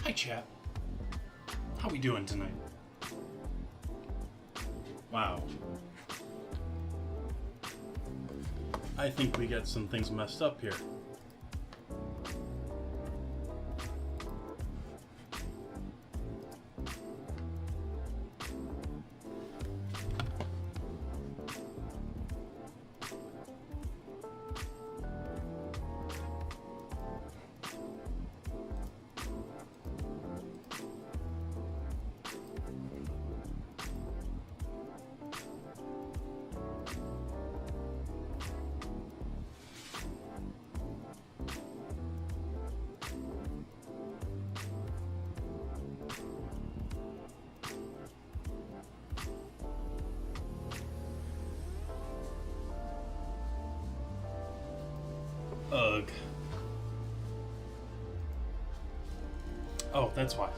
Hi, chat. How we doing tonight? Wow. I think we got some things messed up here. Ugh. Oh, that's why.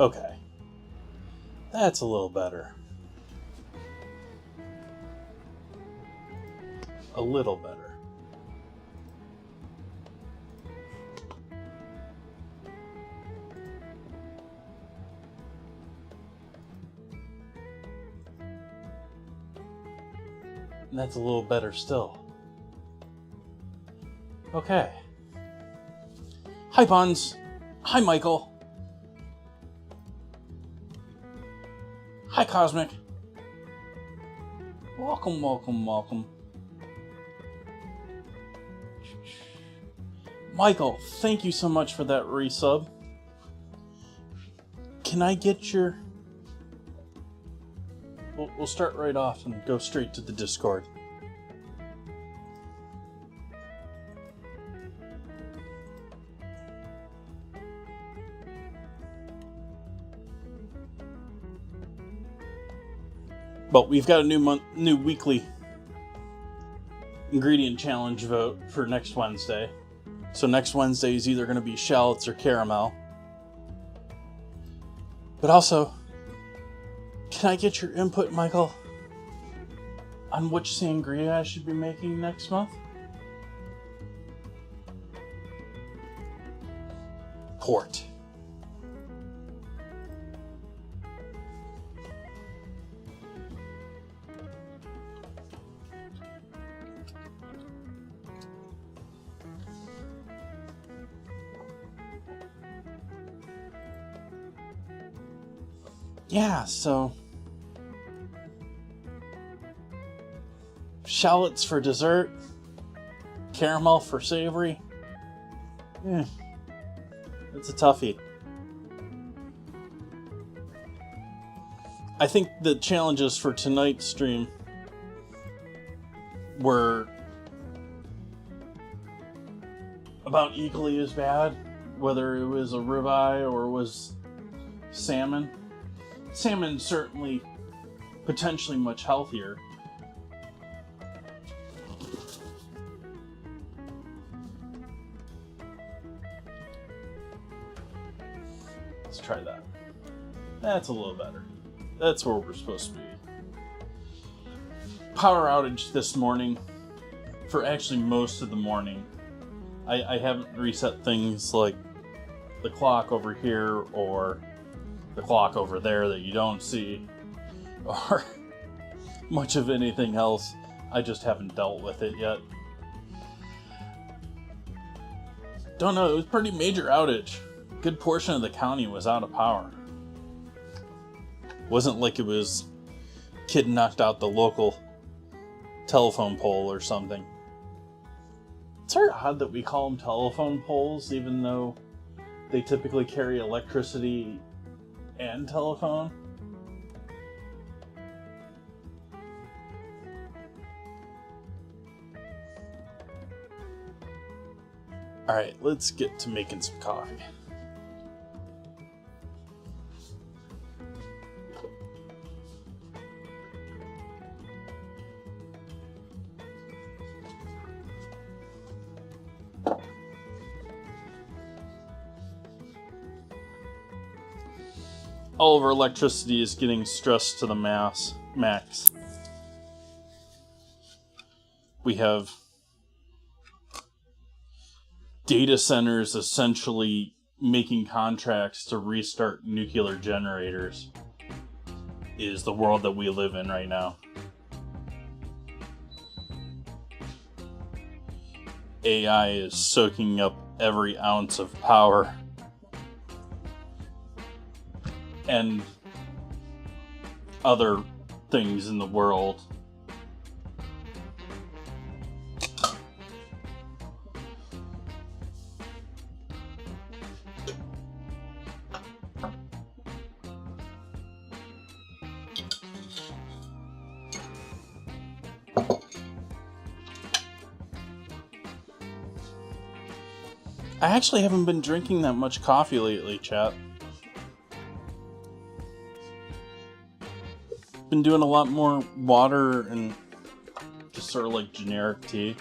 Okay. That's a little better. A little better. And that's a little better still. Okay. Hi, Buns. Hi, Michael. Hi, Cosmic. Welcome, welcome, welcome. Michael, thank you so much for that resub. Can I get your... We'll start right off and go straight to the Discord. But we've got a new weekly ingredient challenge vote for next Wednesday. So next Wednesday is either going to be shallots or caramel. But also, can I get your input, Michael, on which sangria I should be making next month? Port. Yeah, so shallots for dessert, caramel for savory. It's a toughie. I think the challenges for tonight's stream were about equally as bad, whether it was a ribeye or was salmon. Salmon certainly potentially much healthier. Let's try that. That's a little better. That's where we're supposed to be. Power outage this morning for actually most of the morning. I haven't reset things like the clock over here or the clock over there that you don't see, or much of anything else. I just haven't dealt with it yet. Don't know, it was a pretty major outage. A good portion of the county was out of power. Wasn't like it was kid knocked out the local telephone pole or something. It's sort of odd that we call them telephone poles, even though they typically carry electricity and telephone. Alright, let's get to making some coffee. all of our electricity is getting stressed to the max. We have data centers essentially making contracts to restart nuclear generators. Is the world that we live in right now. AI is soaking up every ounce of power. And other things in the world. I actually haven't been drinking that much coffee lately, chat. Been doing a lot more water and just sort of like generic tea.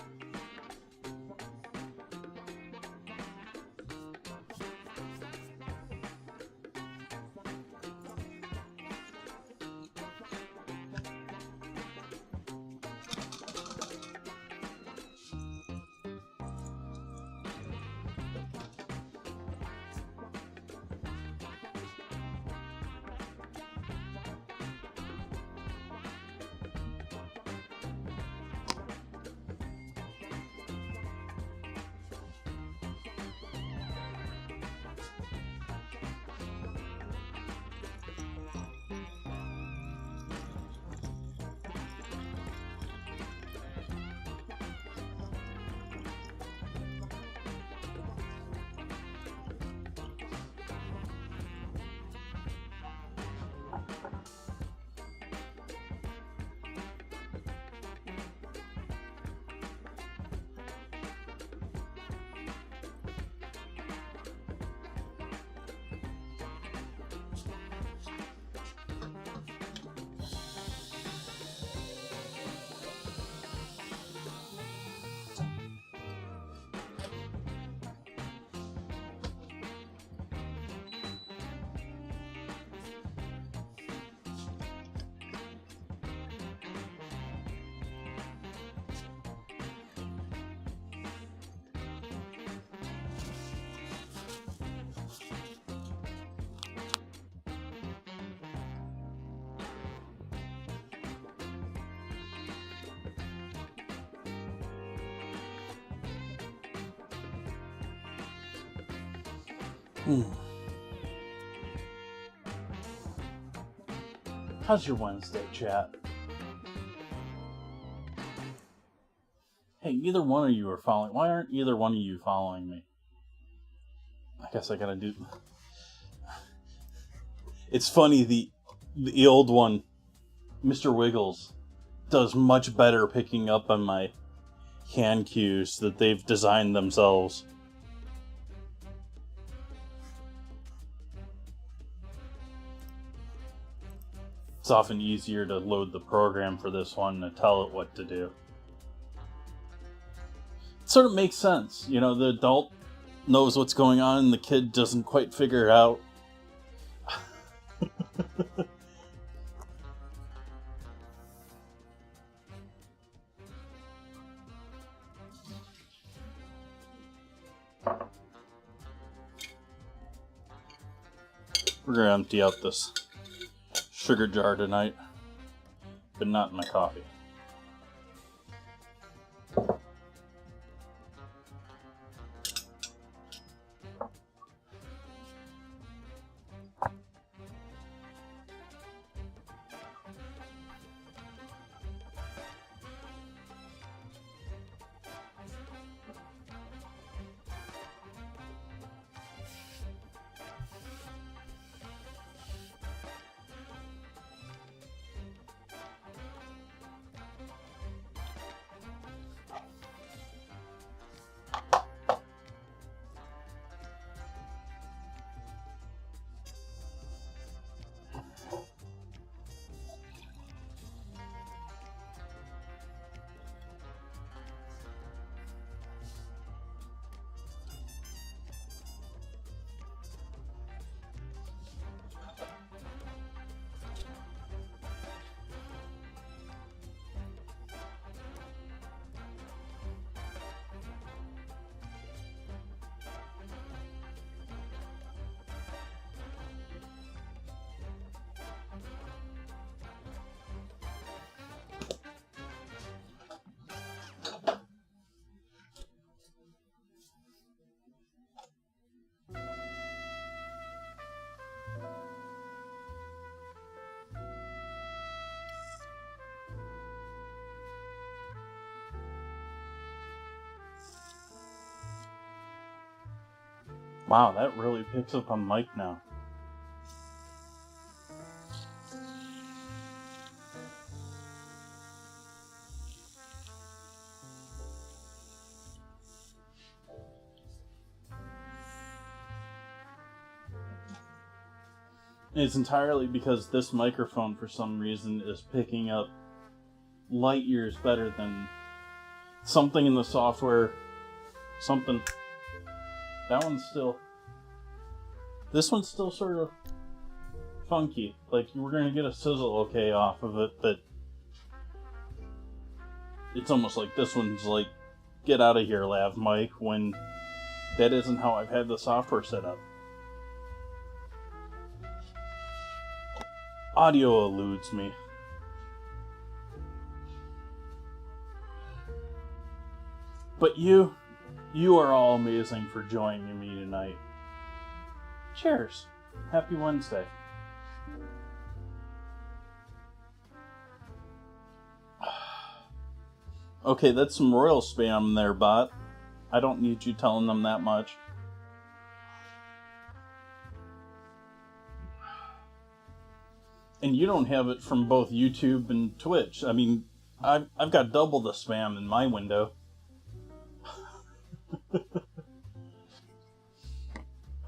How's your Wednesday, chat? Hey, neither one of you are following. Why aren't either one of you following me? I guess I gotta do... It's funny, the old one, Mr. Wiggles, does much better picking up on my hand cues that they've designed themselves. It's often easier to load the program for this one and tell it what to do. It sort of makes sense. You know, the adult knows what's going on and the kid doesn't quite figure it out. We're gonna empty out this sugar jar tonight, but not in my coffee. Wow, that really picks up on mic now. It's entirely because this microphone, for some reason, is picking up light years better than something in the software. Something. That one's still. This one's still sort of funky. Like, we're gonna get a sizzle okay off of it, but it's almost like this one's like, get out of here, lav mic, when that isn't how I've had the software set up. Audio eludes me. But you are all amazing for joining me tonight. Cheers. Happy Wednesday. Okay, that's some royal spam there, bot. I don't need you telling them that much. And you don't have it from both YouTube and Twitch. I mean, I've got double the spam in my window.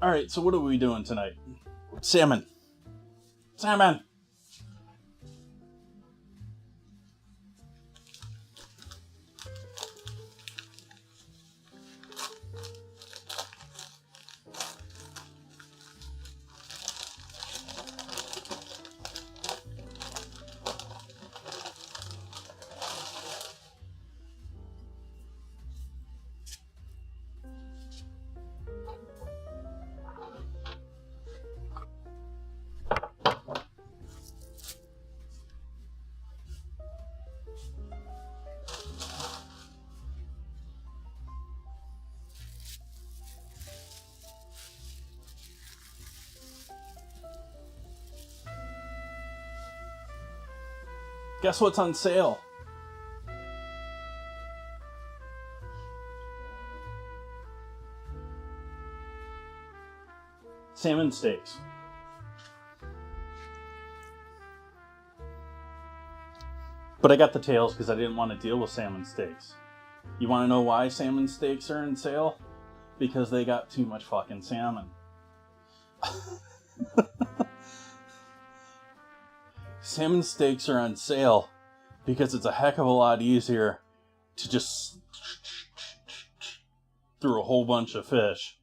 Alright, so what are we doing tonight? Salmon. Salmon! Guess what's on sale? Salmon steaks. But I got the tails because I didn't want to deal with salmon steaks. You want to know why salmon steaks are in sale? Because they got too much fucking salmon. Salmon steaks are on sale because it's a heck of a lot easier to just through a whole bunch of fish.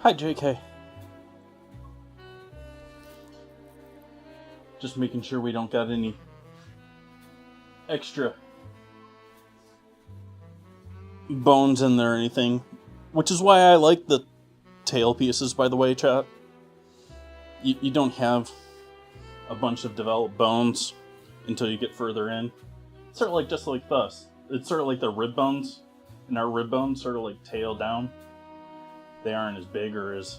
Hi, JK. Just making sure we don't got any extra bones in there or anything. Which is why I like the tail pieces, by the way, chat. You don't have a bunch of developed bones until you get further in. It's sort of like just like this. It's sort of like the rib bones. And our rib bones sort of like tail down. They aren't as big or as...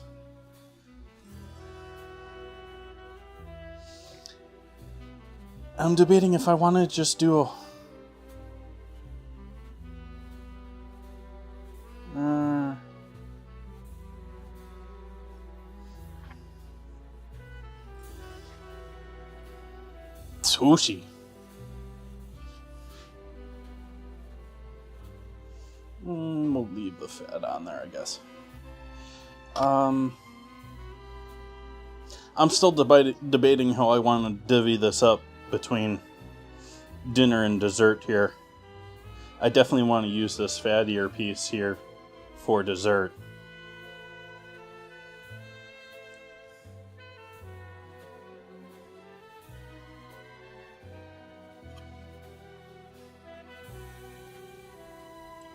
I'm debating if I want to just do a... Sushi. We'll leave the fat on there, I guess. I'm still debating how I want to divvy this up between dinner and dessert here. I definitely want to use this fattier piece here for dessert.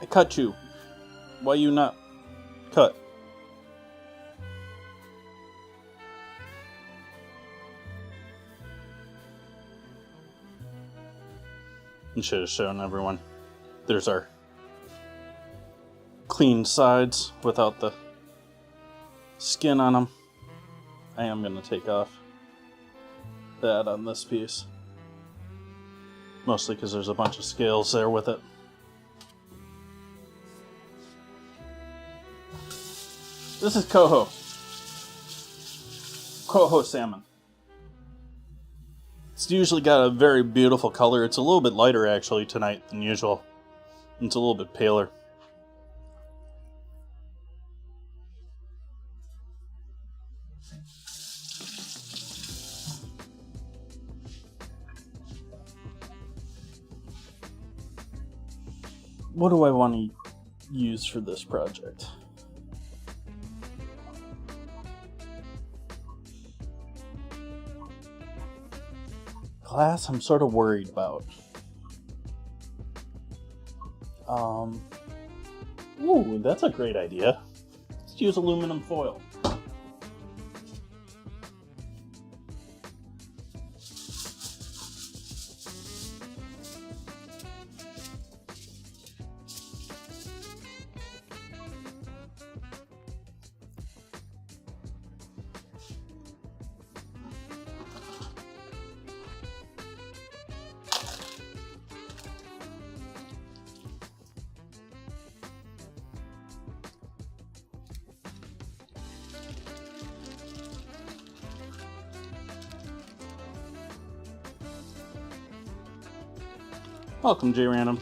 I cut you. Why you not cut? I should have shown everyone. There's our clean sides without the skin on them. I am going to take off that on this piece. Mostly because there's a bunch of scales there with it. This is coho. Coho salmon. It's usually got a very beautiful color. It's a little bit lighter actually tonight than usual. It's a little bit paler. What do I want to use for this project? Glass, I'm sort of worried about. Ooh, that's a great idea. Let's use aluminum foil. Welcome, J Random.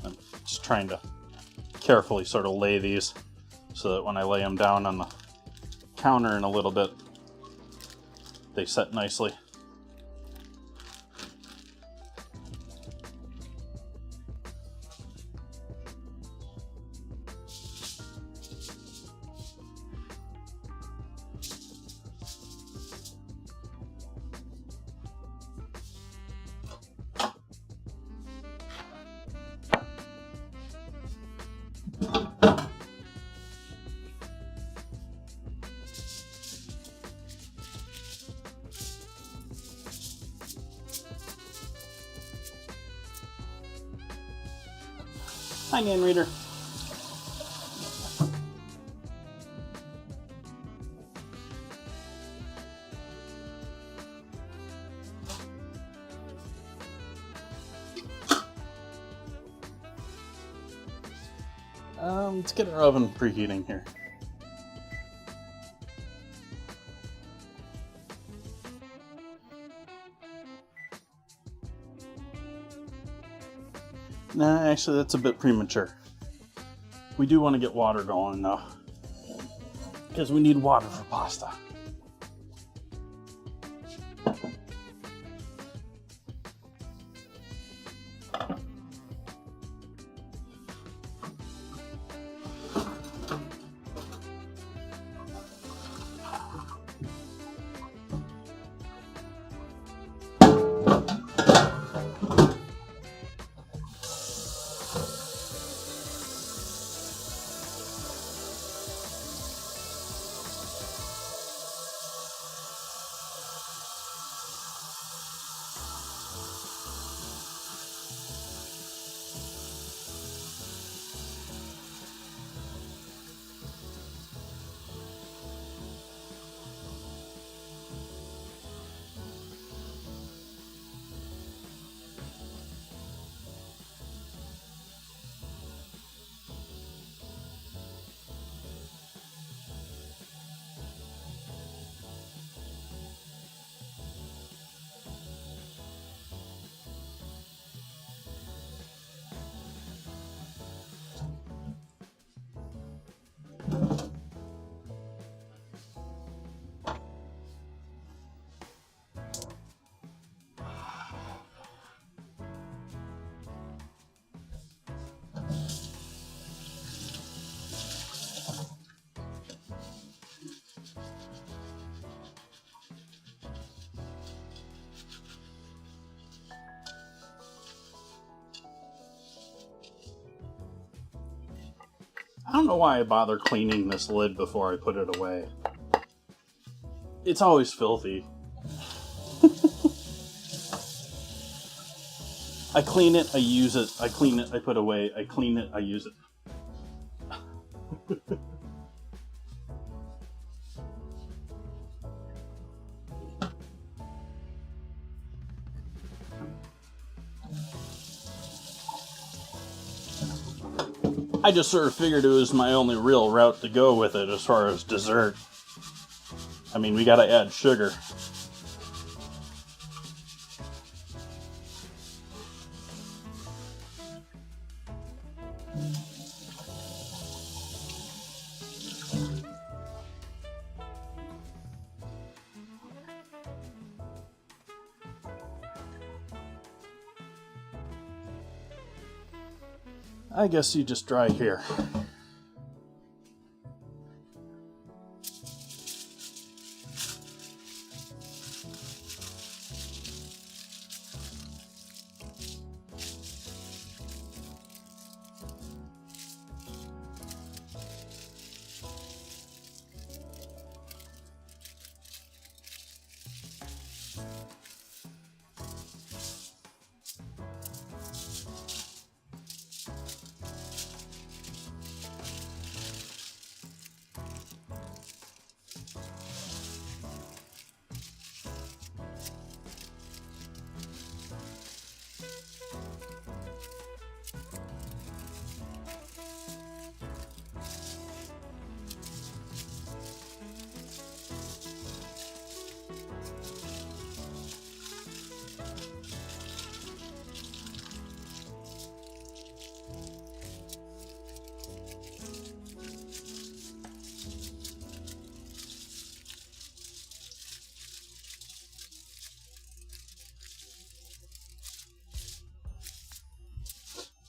I'm just trying to carefully sort of lay these so that when I lay them down on the counter in a little bit, they set nicely. Hi, Nan Reader. Let's get our oven preheating here. Nah, actually that's a bit premature. We do want to get water going though, because we need water for pasta. I don't know why I bother cleaning this lid before I put it away. It's always filthy. I clean it, I use it, I clean it, I put away, I clean it, I use it. I just sort of figured it was my only real route to go with it as far as dessert. I mean, we gotta add sugar. I guess you just dry here.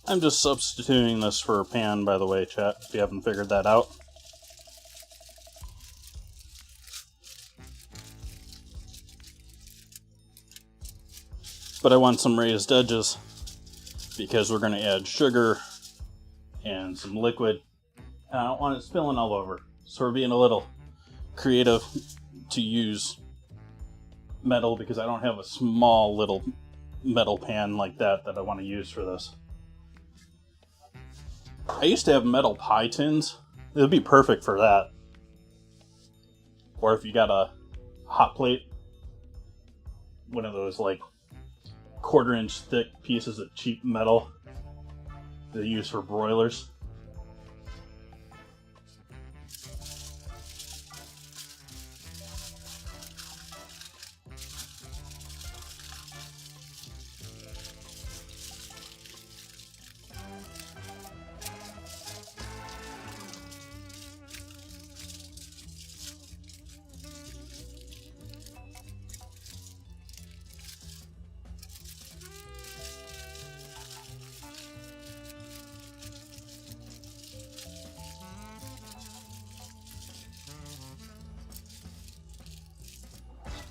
I'm just substituting this for a pan, by the way, chat, if you haven't figured that out. But I want some raised edges because we're going to add sugar and some liquid. And I don't want it spilling all over. So we're being a little creative to use metal because I don't have a small little metal pan like that I want to use for this. I used to have metal pie tins. It would be perfect for that. Or if you got a hot plate, one of those like 1/4-inch thick pieces of cheap metal they use for broilers.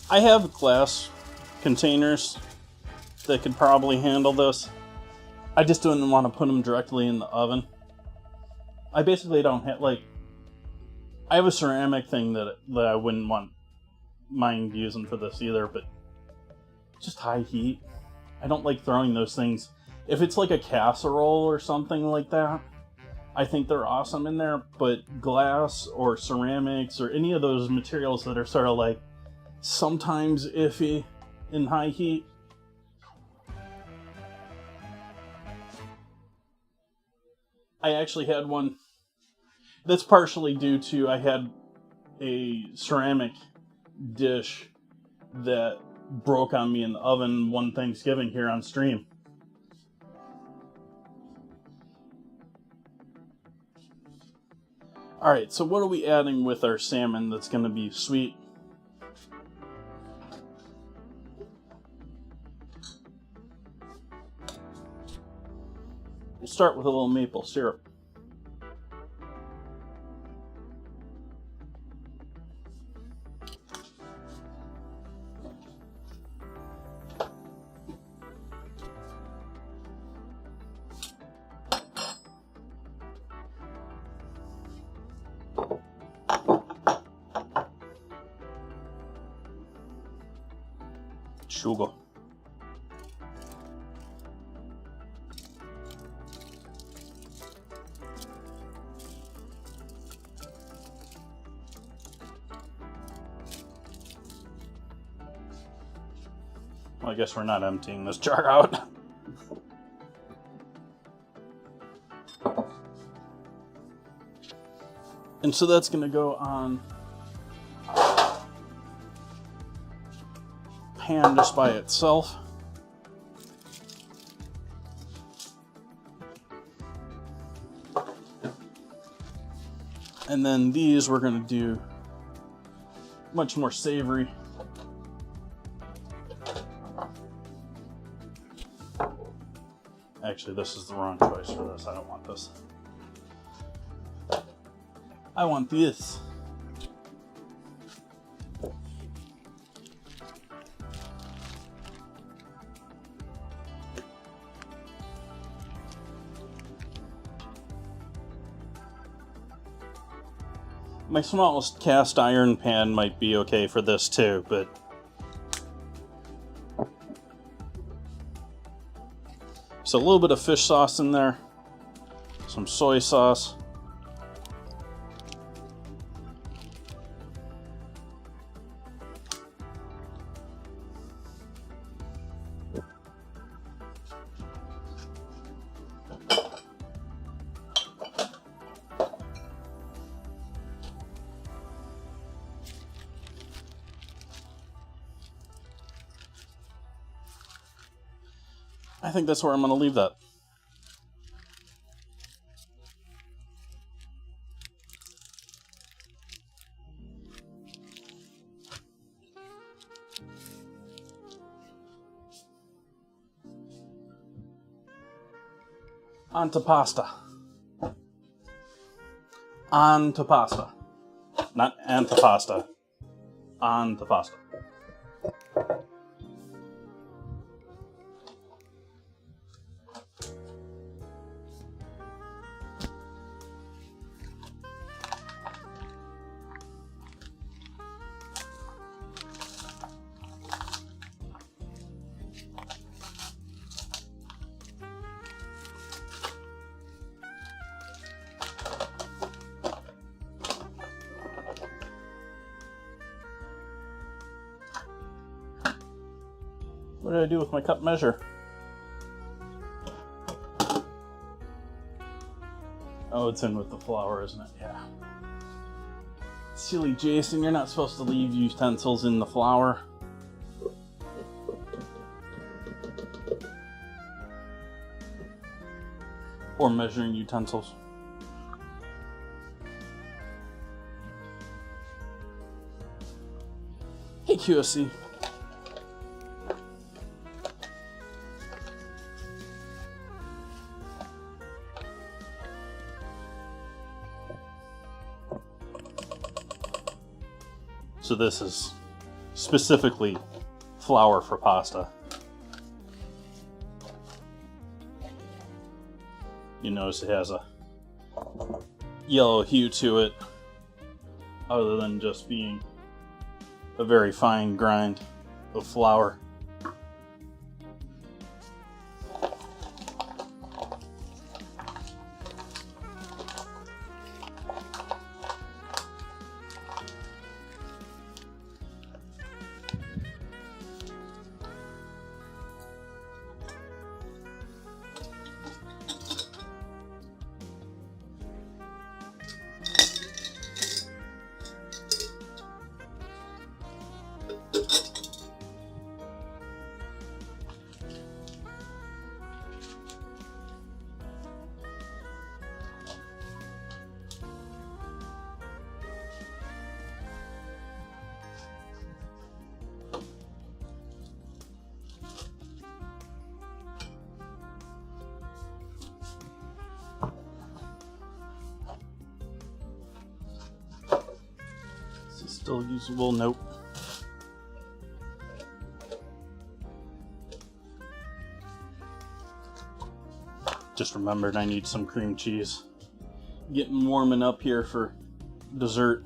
I have glass containers that could probably handle this. I just didn't want to put them directly in the oven. I basically don't have, like, I have a ceramic thing that I wouldn't mind using for this either, but just high heat. I don't like throwing those things. If it's like a casserole or something like that, I think they're awesome in there, but glass or ceramics or any of those materials that are sort of like sometimes iffy in high heat. I actually had one that's partially due to I had a ceramic dish that broke on me in the oven one Thanksgiving here on stream. Alright, so what are we adding with our salmon that's going to be sweet? We'll start with a little maple syrup. sugar. Well, I guess we're not emptying this jar out. And so that's going to go on pan just by itself. And then these we're going to do much more savory. Actually, this is the wrong choice for this. I don't want this. I want this. My smallest cast iron pan might be okay for this too, but so a little bit of fish sauce in there, some soy sauce, I think that's where I'm going to leave that. On to pasta. On to pasta. Not antipasta. On to pasta. What did I do with my cup measure? Oh, it's in with the flour, isn't it? Yeah. Silly Jason, you're not supposed to leave utensils in the flour. Or measuring utensils. Hey, QSC. So this is specifically flour for pasta. You notice it has a yellow hue to it, other than just being a very fine grind of flour. Still usable? Nope. Just remembered I need some cream cheese. Getting warming up here for dessert.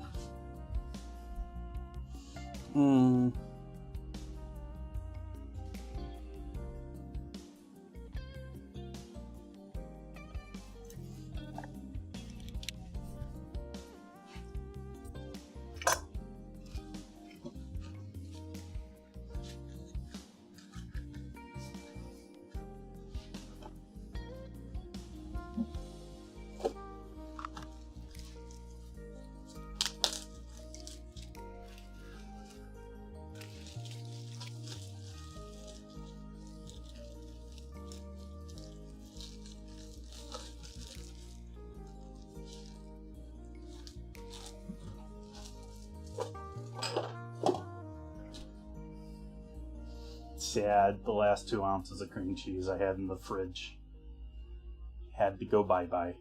sad. The last 2 ounces of cream cheese I had in the fridge had to go bye-bye.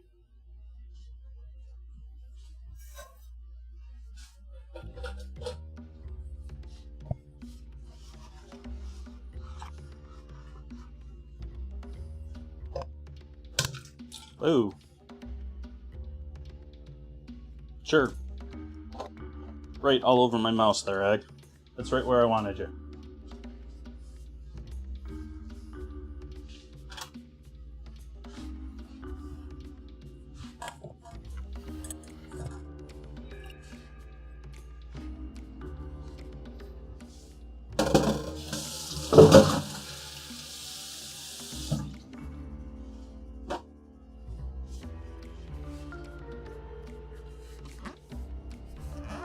Ooh. Sure. Right all over my mouse there, Egg. That's right where I wanted you.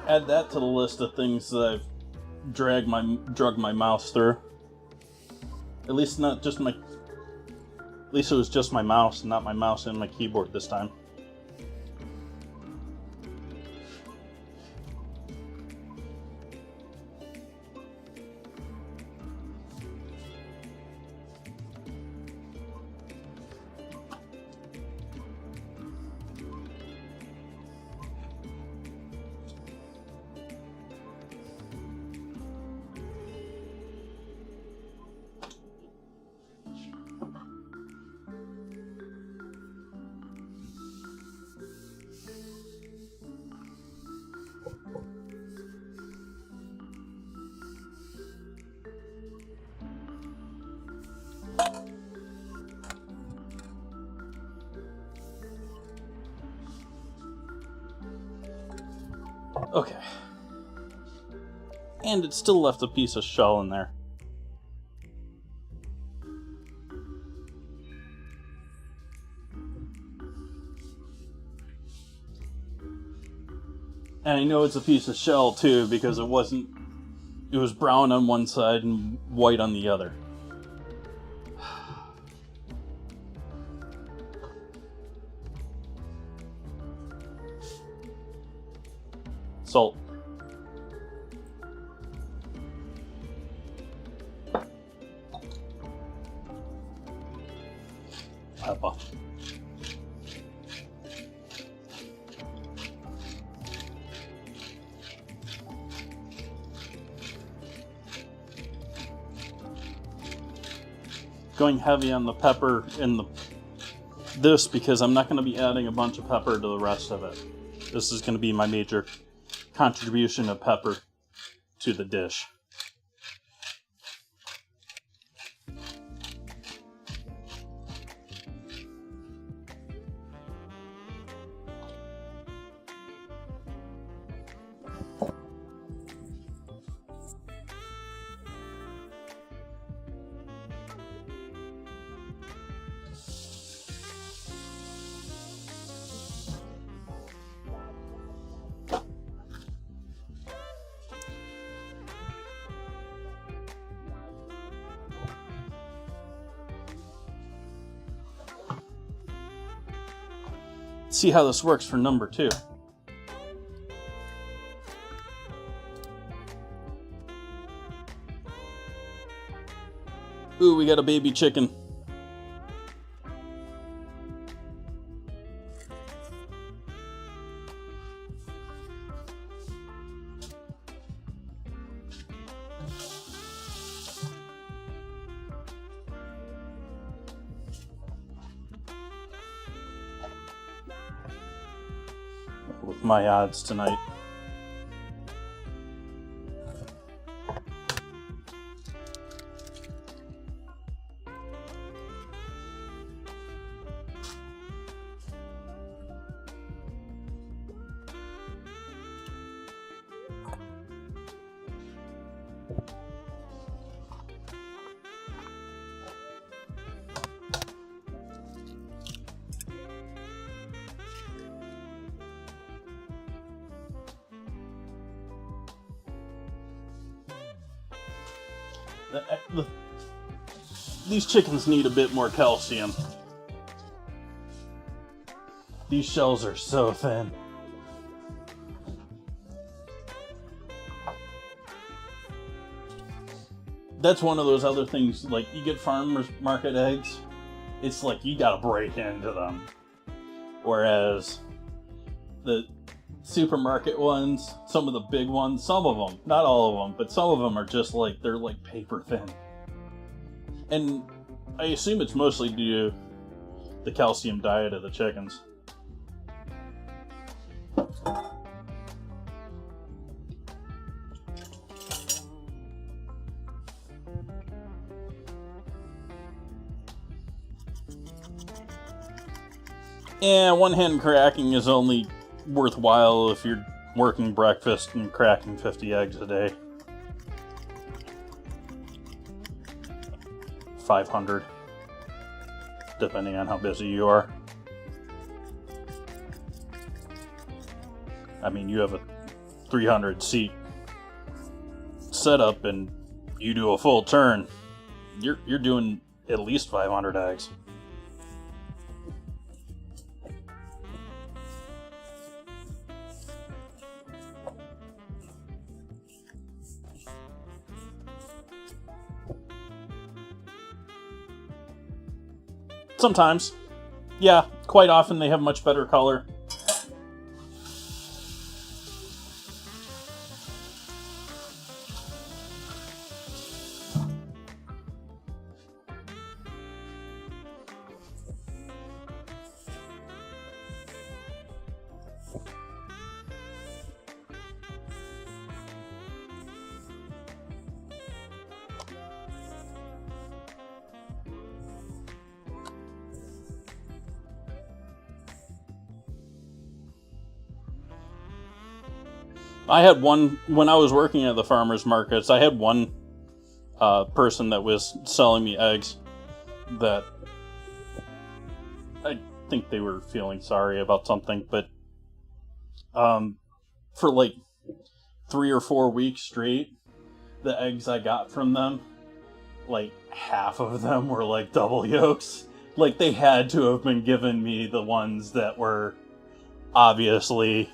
Add that to the list of things that I've drug my mouse through. At least not just my. At least it was just my mouse, not my mouse and my keyboard this time. Okay. And it still left a piece of shell in there. And I know it's a piece of shell too because it was brown on one side and white on the other. Salt. Pepper. Going heavy on the pepper in this because I'm not going to be adding a bunch of pepper to the rest of it. This is going to be my major contribution of pepper to the dish. See how this works for number 2. Ooh, we got a baby chicken. With my odds tonight. These chickens need a bit more calcium. These shells are so thin. that's one of those other things, like, you get farmers market eggs, it's like you gotta break into them. Whereas the supermarket ones, some of the big ones, some of them, not all of them, but some of them are just like, they're like paper thin. And I assume it's mostly due to the calcium diet of the chickens. And one hen cracking is only worthwhile if you're working breakfast and cracking 50 eggs a day. 500, depending on how busy you are. I mean, you have a 300 seat setup and you do a full turn, you're doing at least 500 eggs. Sometimes. Yeah, quite often they have much better color. I had one, when I was working at the farmers markets, I had one person that was selling me eggs that I think they were feeling sorry about something, but for like 3 or 4 weeks straight, the eggs I got from them, like half of them were like double yolks. Like they had to have been giving me the ones that were obviously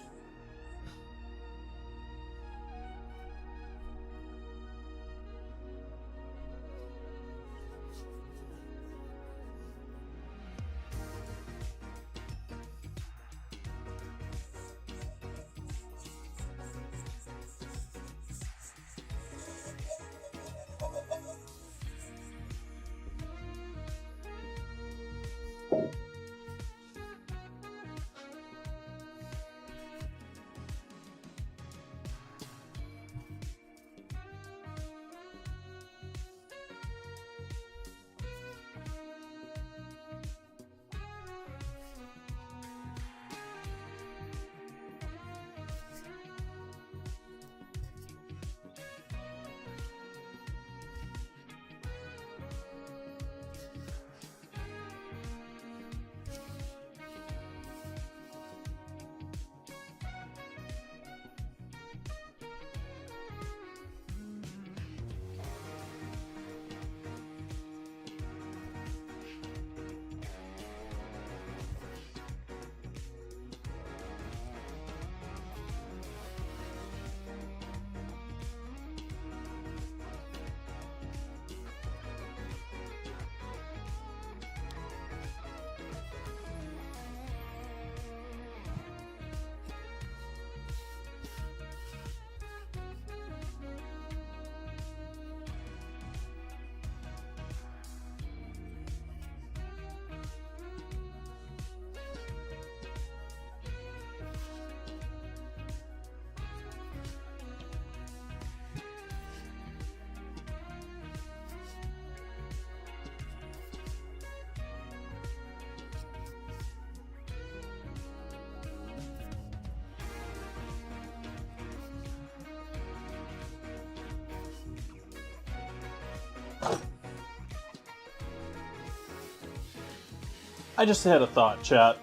I just had a thought, chat.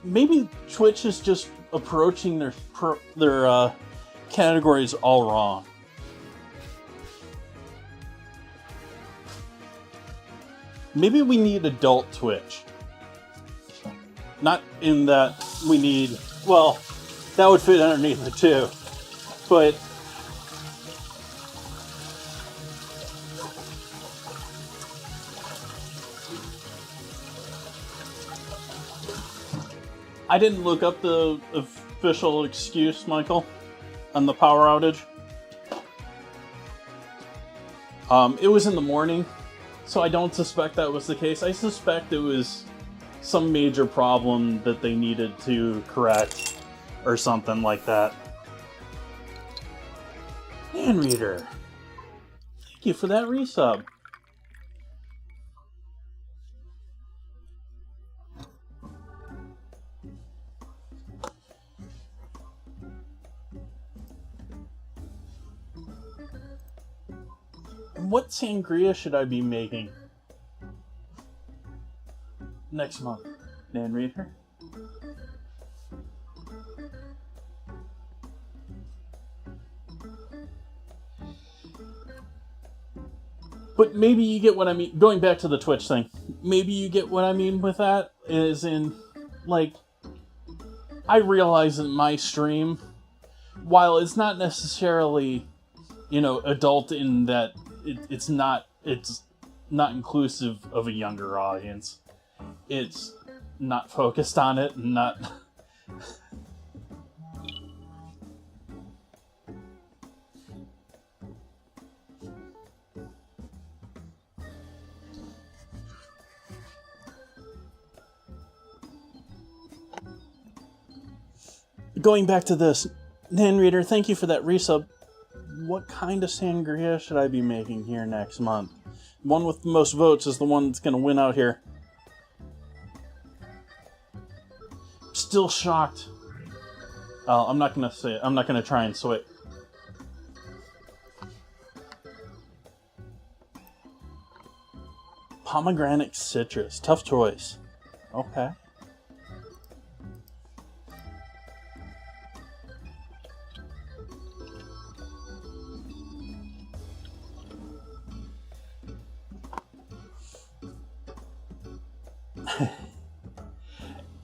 Maybe Twitch is just approaching their categories all wrong. Maybe we need adult Twitch. Not in that we need, well, that would fit underneath it too. But I didn't look up the official excuse, Michael, on the power outage. It was in the morning, so I don't suspect that was the case. I suspect it was some major problem that they needed to correct or something like that. Man Reader, thank you for that resub. And what sangria should I be making next month, Nan Reader? But maybe you get what I mean. Going back to the Twitch thing, maybe you get what I mean with that. Is in, like, I realize in my stream, while it's not necessarily, adult in that it's not inclusive of a younger audience. It's not focused on it, and not. Going back to this, Nan Reader, thank you for that resub. What kind of sangria should I be making here next month? One with the most votes is the one that's going to win out here. Still shocked. I'm not going to say it. I'm not going to try and sway. Pomegranate citrus. Tough choice. Okay.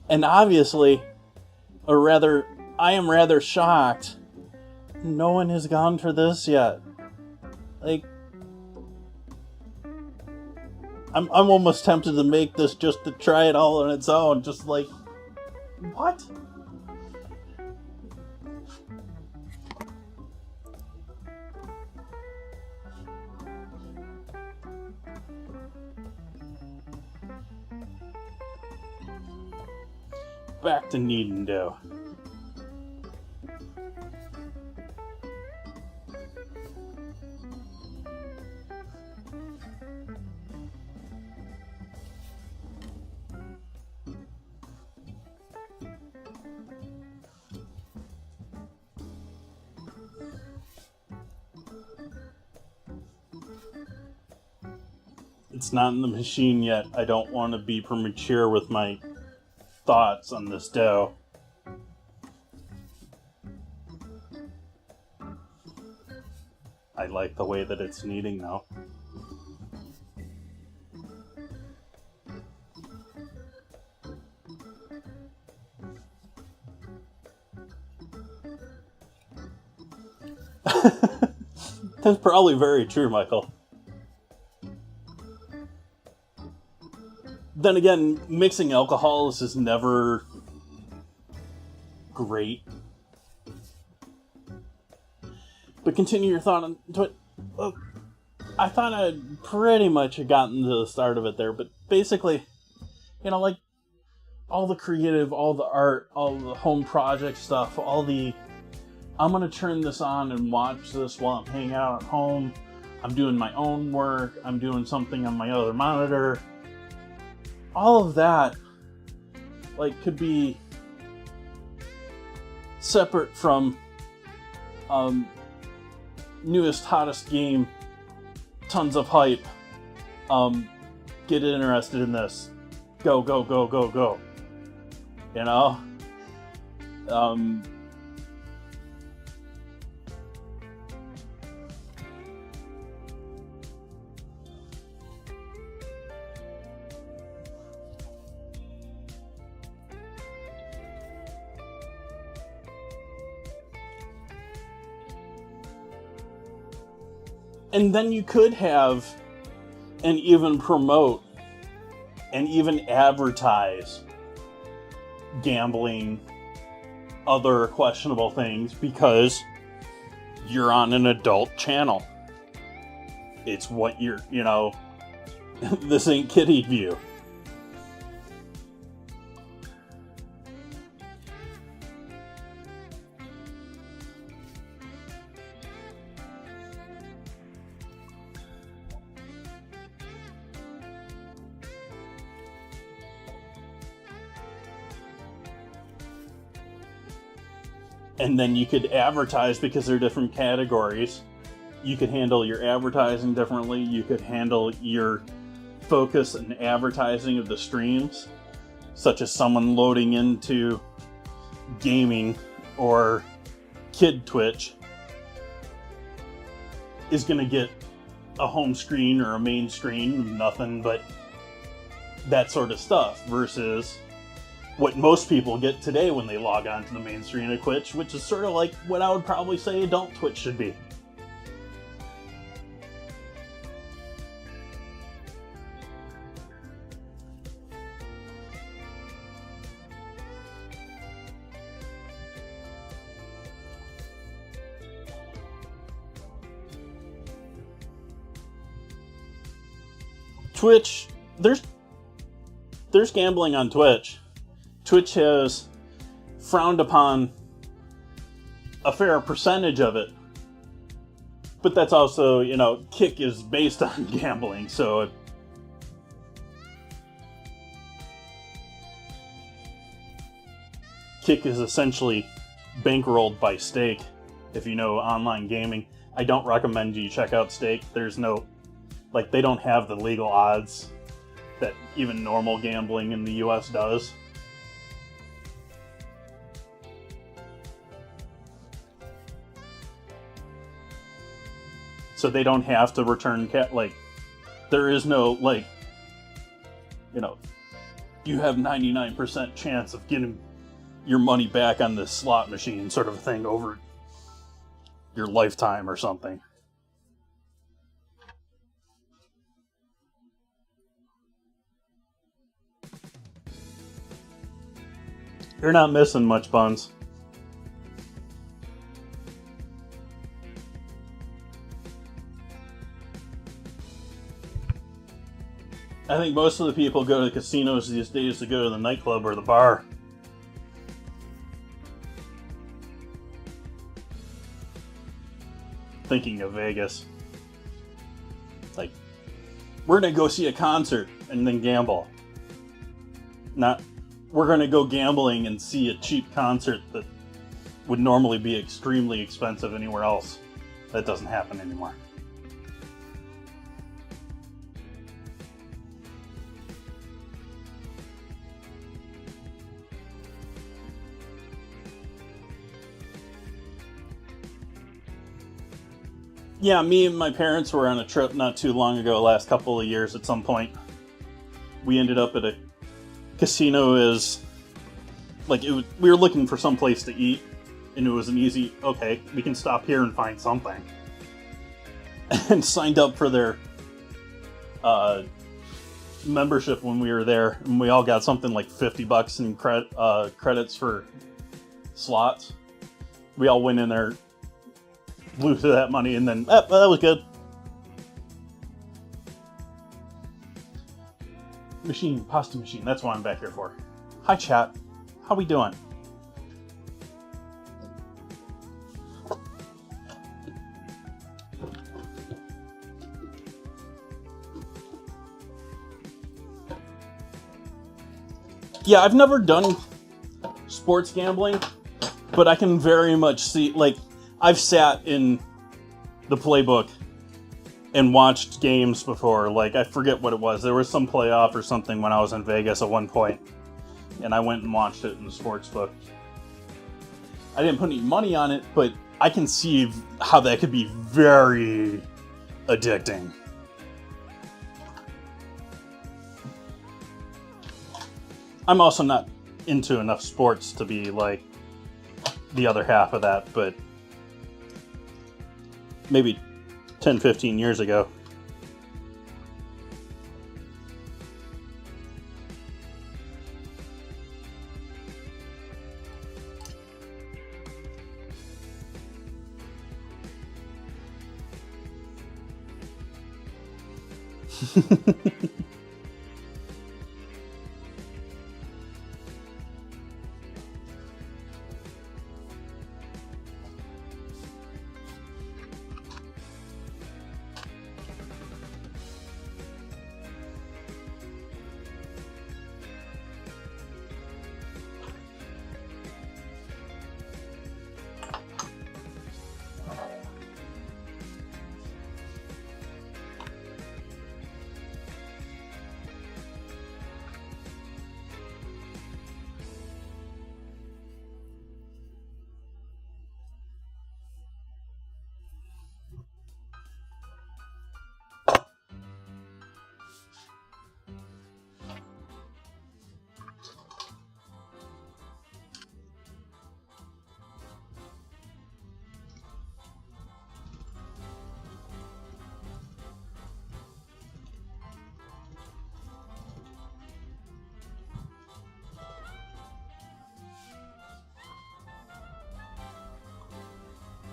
And obviously, I am rather shocked no one has gone for this yet. Like, I'm almost tempted to make this just to try it all on its own. Just like, what? Back to kneading dough. It's not in the machine yet. I don't want to be premature with my thoughts on this dough. I like the way that it's kneading now. That's probably very true, Michael. Then again, mixing alcohols is never great. But continue your thought on it. I thought I'd pretty much gotten to the start of it there, but basically, like all the creative, all the art, all the home project stuff, I'm gonna turn this on and watch this while I'm hanging out at home. I'm doing my own work. I'm doing something on my other monitor. All of that, could be separate from newest, hottest game, tons of hype, get interested in this, go, go, go, go, go, And then you could have and even promote and even advertise gambling, other questionable things, because you're on an adult channel. It's what you're, this ain't kiddie view. And then you could advertise, because they're different categories. You could handle your advertising differently. You could handle your focus and advertising of the streams, such as someone loading into gaming or kid Twitch is going to get a home screen or a main screen, nothing but that sort of stuff, versus what most people get today when they log on to the main screen of Twitch, which is sort of like what I would probably say adult Twitch should be. Twitch, there's gambling on Twitch. Twitch has frowned upon a fair percentage of it. But that's also, Kick is based on gambling, so Kick is essentially bankrolled by stake. If you know online gaming, I don't recommend you check out stake. There's no, they don't have the legal odds that even normal gambling in the US does. So they don't have to return there is no, you have 99% chance of getting your money back on this slot machine sort of thing over your lifetime or something. You're not missing much, Buns. I think most of the people go to the casinos these days to go to the nightclub or the bar. Thinking of Vegas. We're gonna go see a concert and then gamble. Not, we're gonna go gambling and see a cheap concert that would normally be extremely expensive anywhere else. That doesn't happen anymore. Yeah, me and my parents were on a trip not too long ago, last couple of years at some point. We ended up at a casino we were looking for some place to eat, and it was an easy, okay, we can stop here and find something. And signed up for their membership when we were there, and we all got something like $50 in credits for slots. We all went in there, blew through that money, and then that was good. Pasta machine, that's what I'm back here for. Hi chat, how we doing? Yeah, I've never done sports gambling, but I can very much see, I've sat in the playbook and watched games before. I forget what it was. There was some playoff or something when I was in Vegas at one point, and I went and watched it in the sports book. I didn't put any money on it, but I can see how that could be very addicting. I'm also not into enough sports to be the other half of that, but maybe 10, 15 years ago.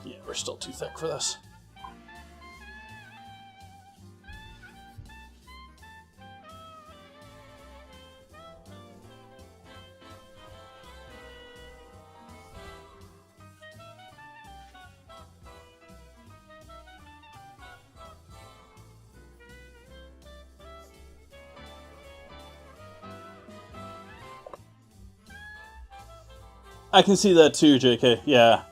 Yeah, we're still too thick for this. I can see that too, JK. Yeah.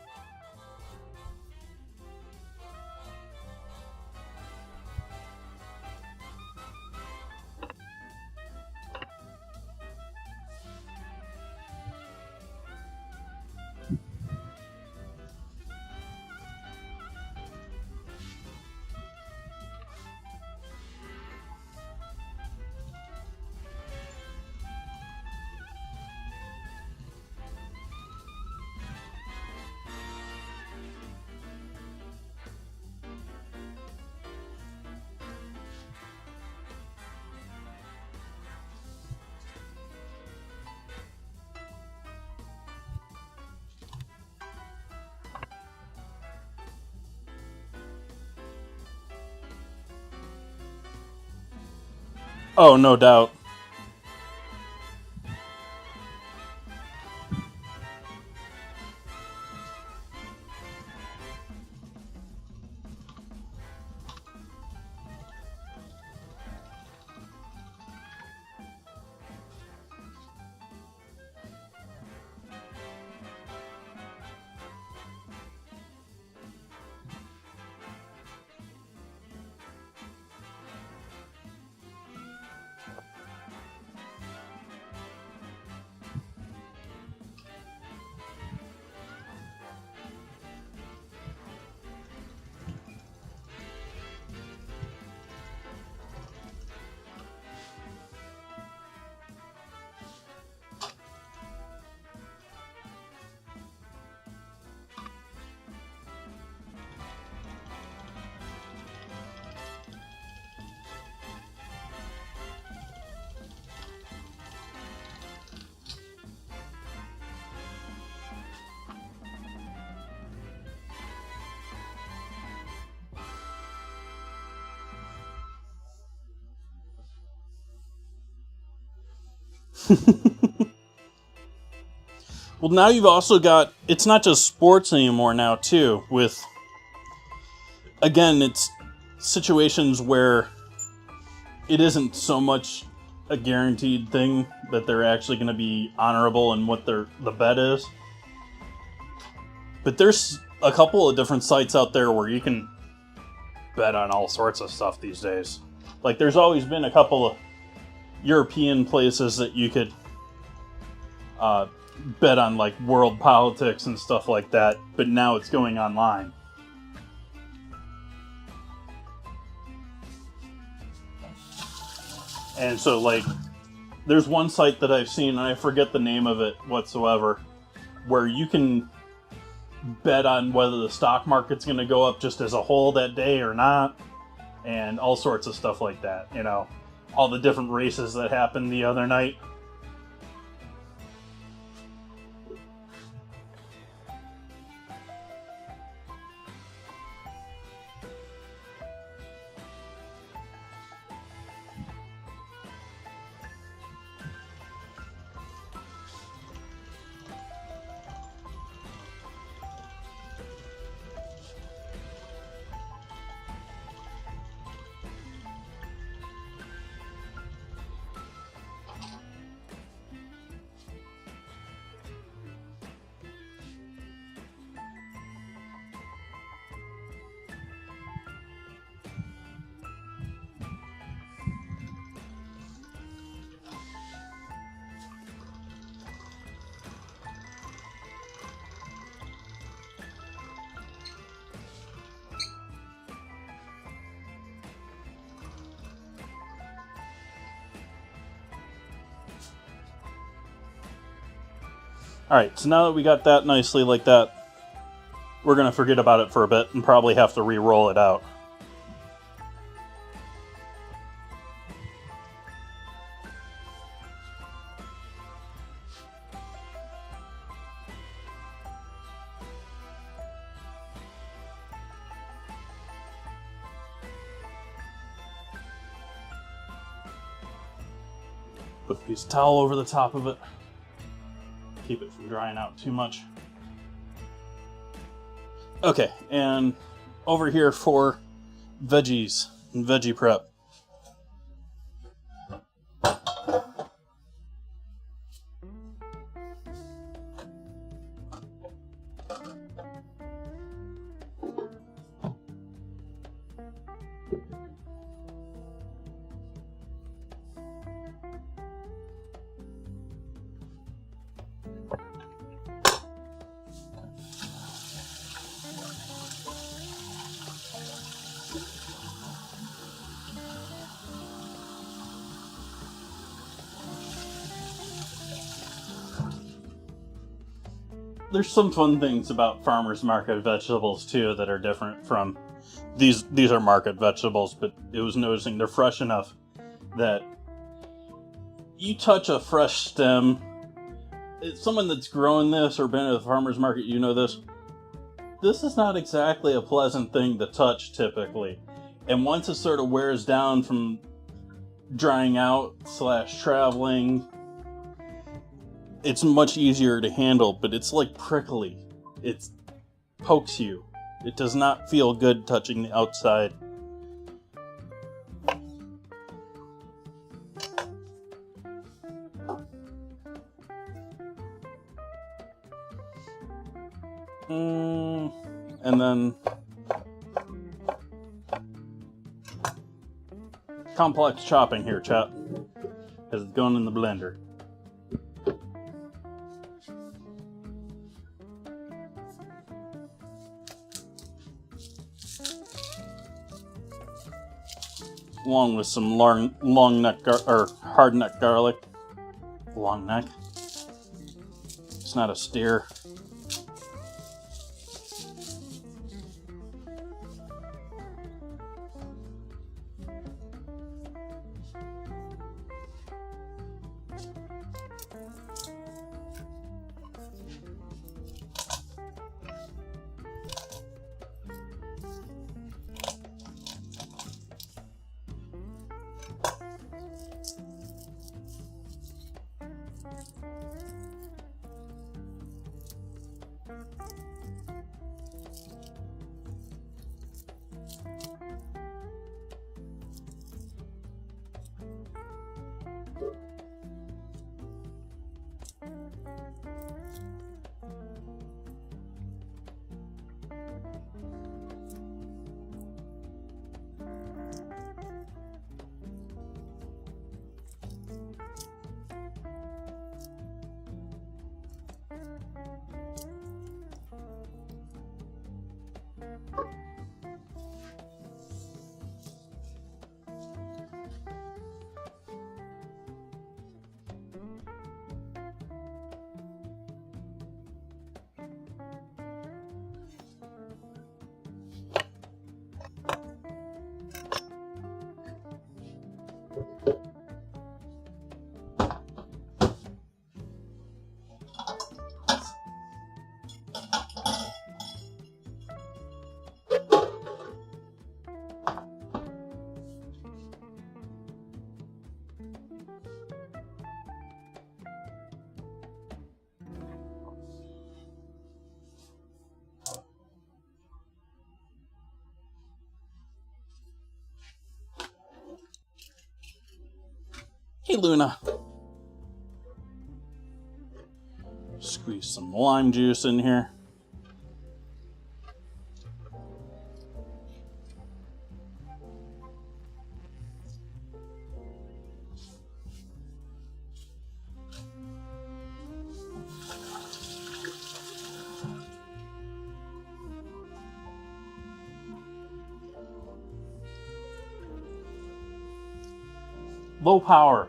Oh, no doubt. Well, now you've also got, it's not just sports anymore now, too, with, again, it's situations where it isn't so much a guaranteed thing that they're actually going to be honorable in what the bet is. But there's a couple of different sites out there where you can bet on all sorts of stuff these days. Like, there's always been a couple of European places that you could bet on, like world politics and stuff like that, but now it's going online. And so, like, there's one site that I've seen, and I forget the name of it whatsoever, where you can bet on whether the stock market's going to go up just as a whole that day or not, and all sorts of stuff like that. You know, all the different races that happened the other night. Alright, so now that we got that nicely like that, we're going to forget about it for a bit and probably have to re-roll it out. Put a piece of towel over the top of it. Keep it from drying out too much. Okay, and over here for veggies and veggie prep. There's some fun things about farmers market vegetables too that are different from these are market vegetables, but it was noticing they're fresh enough that you touch a fresh stem. It's someone that's grown this or been at the farmers market, you know this. This is not exactly a pleasant thing to touch typically. And once it sort of wears down from drying out / traveling, it's much easier to handle, but it's like prickly. It pokes you. It does not feel good touching the outside. And then complex chopping here, chat, because it's going in the blender. Along with some long neck or hard neck garlic. Long neck. It's not a steer. Hey, Luna. Squeeze some lime juice in here. Low power.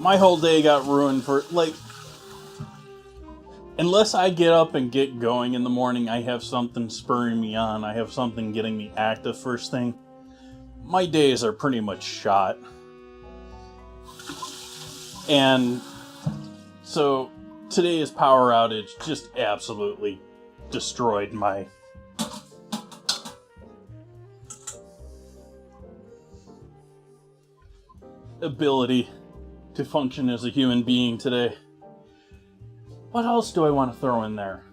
my whole day got ruined for, like, unless I get up and get going in the morning, I have something spurring me on, I have something getting me active first thing, my days are pretty much shot. And so today's power outage just absolutely destroyed my ability to function as a human being today. What else do I want to throw in there?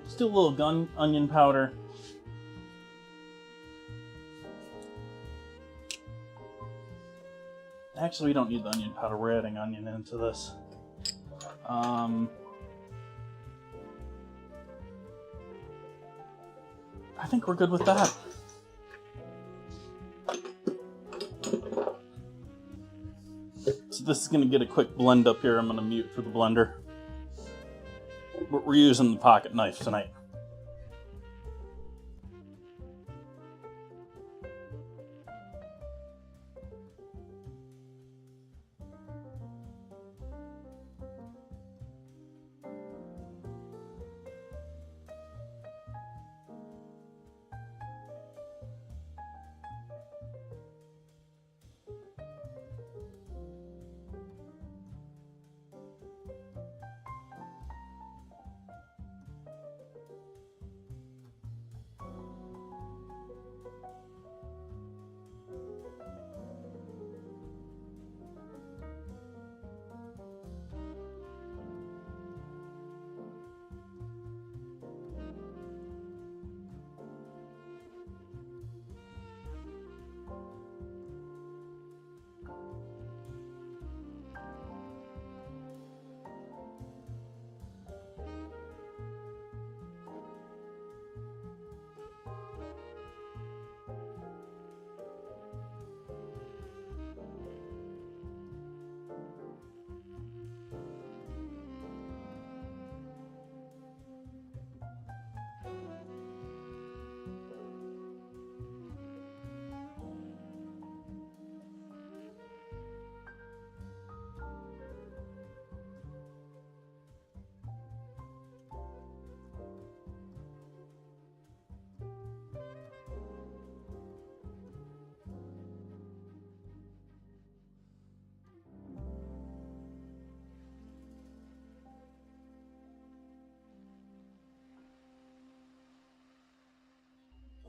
Still a little onion powder. Actually, we don't need the onion powder. We're adding onion into this. I think we're good with that. So this is going to get a quick blend up here. I'm going to mute for the blender. We're using the pocket knife tonight.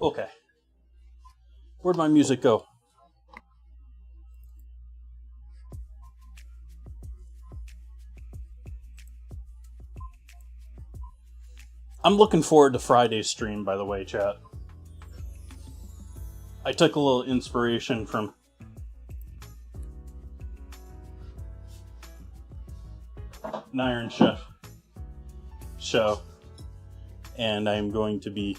Okay. Where'd my music go? I'm looking forward to Friday's stream, by the way, chat. I took a little inspiration from an Iron Chef show, and I'm going to be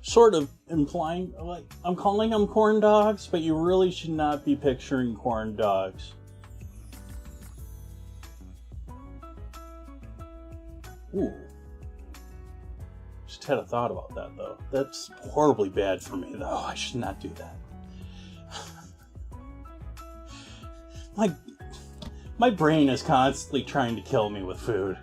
sort of implying, like, I'm calling them corn dogs, but you really should not be picturing corn dogs. Ooh. Just had a thought about that, though. That's horribly bad for me, though. I should not do that. My brain is constantly trying to kill me with food.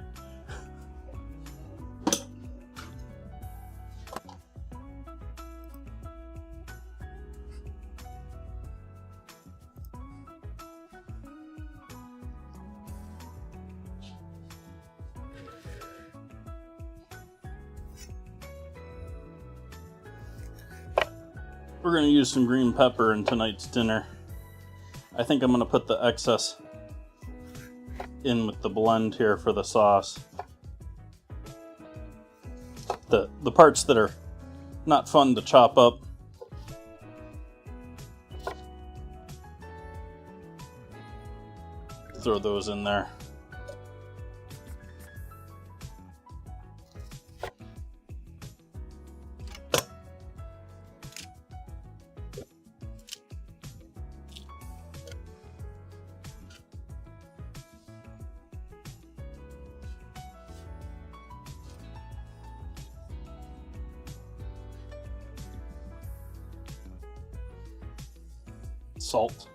We're going to use some green pepper in tonight's dinner. I think I'm going to put the excess in with the blend here for the sauce. The parts that are not fun to chop up, throw those in there. Salt.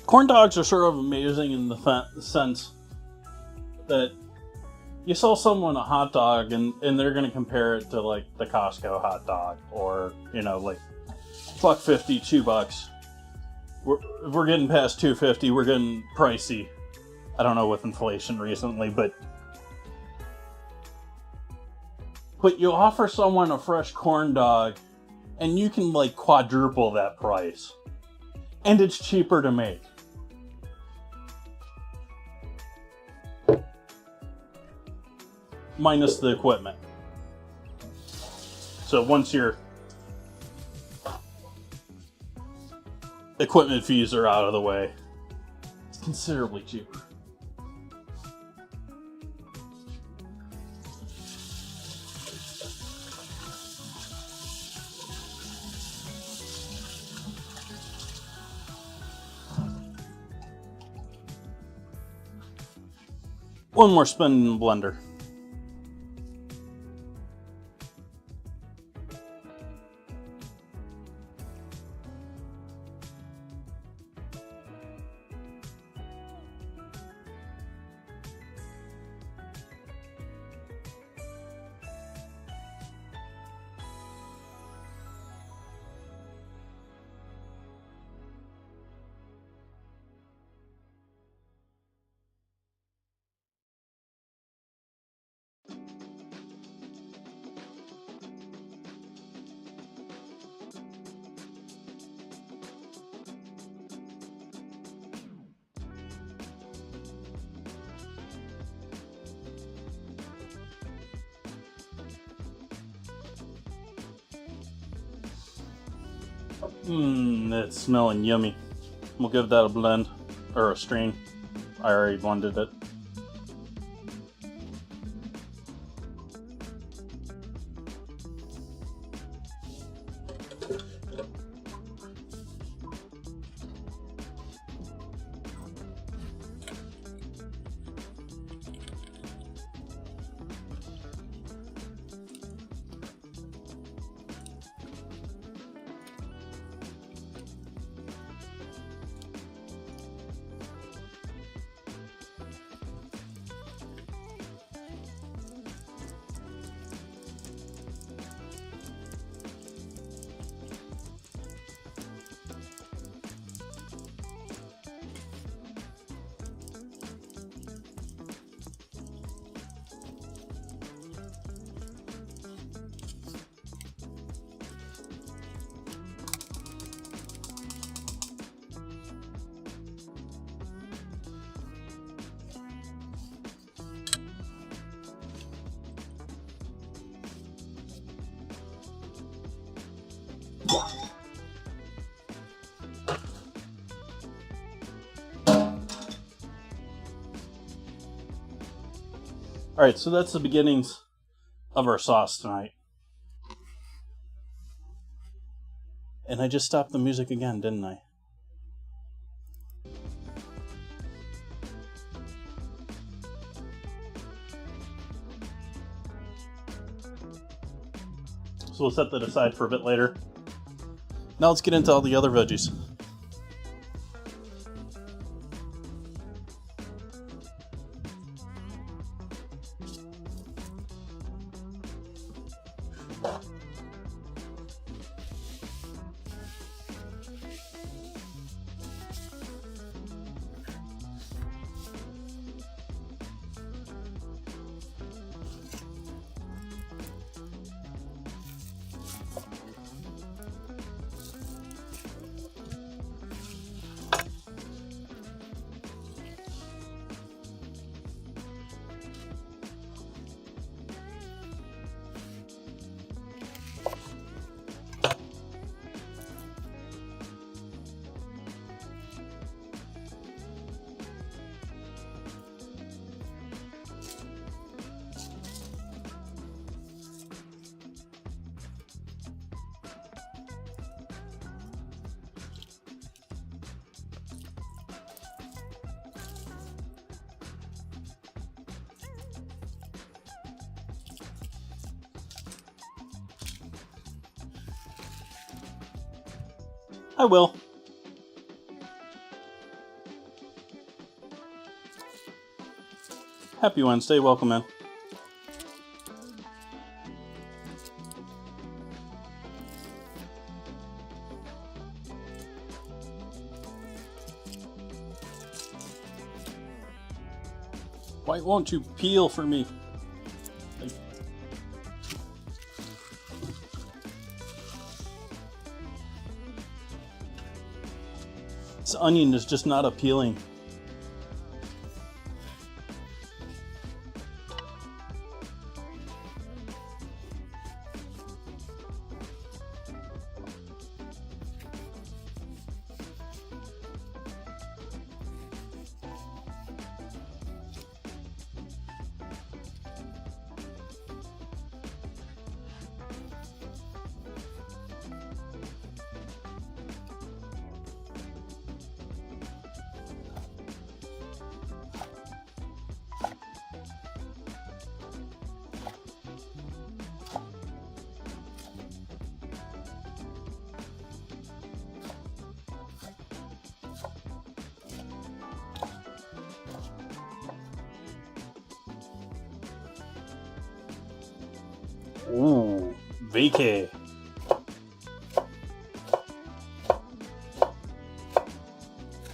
Corn dogs are sort of amazing in the sense that you sell someone a hot dog and they're going to compare it to like the Costco hot dog, or, you know, like $1.50, $2. If we're getting past $2.50, we're getting pricey. I don't know with inflation recently, but you offer someone a fresh corn dog and you can like quadruple that price. And it's cheaper to make. Minus the equipment. So once your equipment fees are out of the way, it's considerably cheaper. One more spin in the blender. It's smelling yummy. We'll give that a blend, or a strain. I already blended it. Alright, so that's the beginnings of our sauce tonight. And I just stopped the music again, didn't I? So we'll set that aside for a bit later. Now let's get into all the other veggies. I will. Happy Wednesday. Welcome in. Why won't you peel for me? This onion is just not appealing. Ooh, vacay.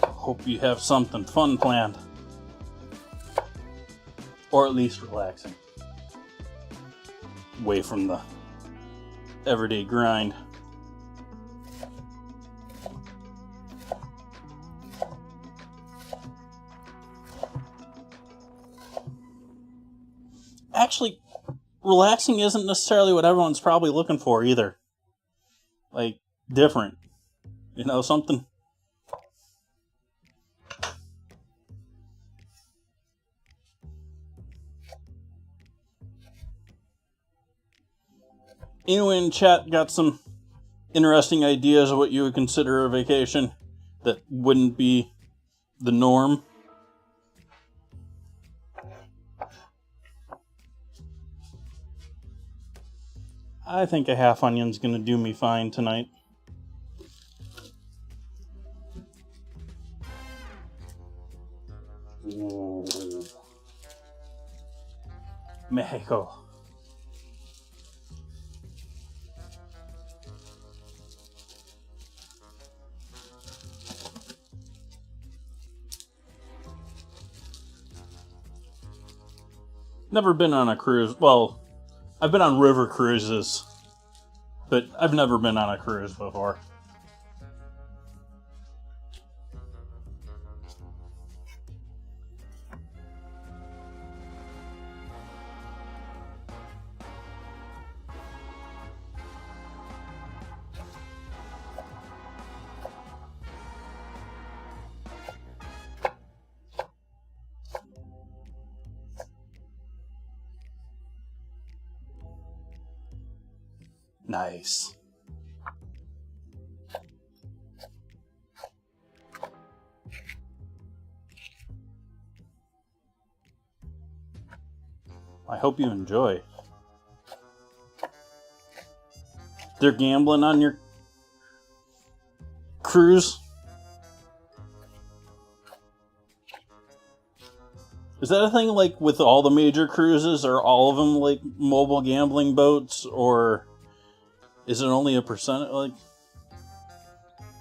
Hope you have something fun planned. Or at least relaxing. Away from the everyday grind. Actually, relaxing isn't necessarily what everyone's probably looking for either. Like, different. You know, something. Anyone in chat got some interesting ideas of what you would consider a vacation that wouldn't be the norm? I think a half onion's gonna do me fine tonight. Ooh. Mexico. Never been on a cruise. Well, I've been on river cruises, but I've never been on a cruise before. Nice. I hope you enjoy. They're gambling on your cruise? Is that a thing like with all the major cruises? Are all of them like mobile gambling boats, or is it only a percent?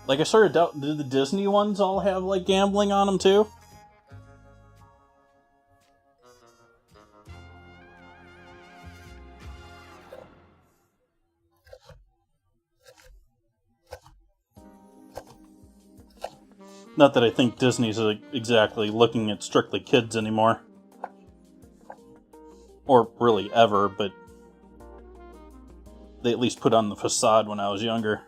Like I sort of doubt. Do the Disney ones all have like gambling on them too? Not that I think Disney's exactly looking at strictly kids anymore. Or really ever, but they at least put on the facade when I was younger.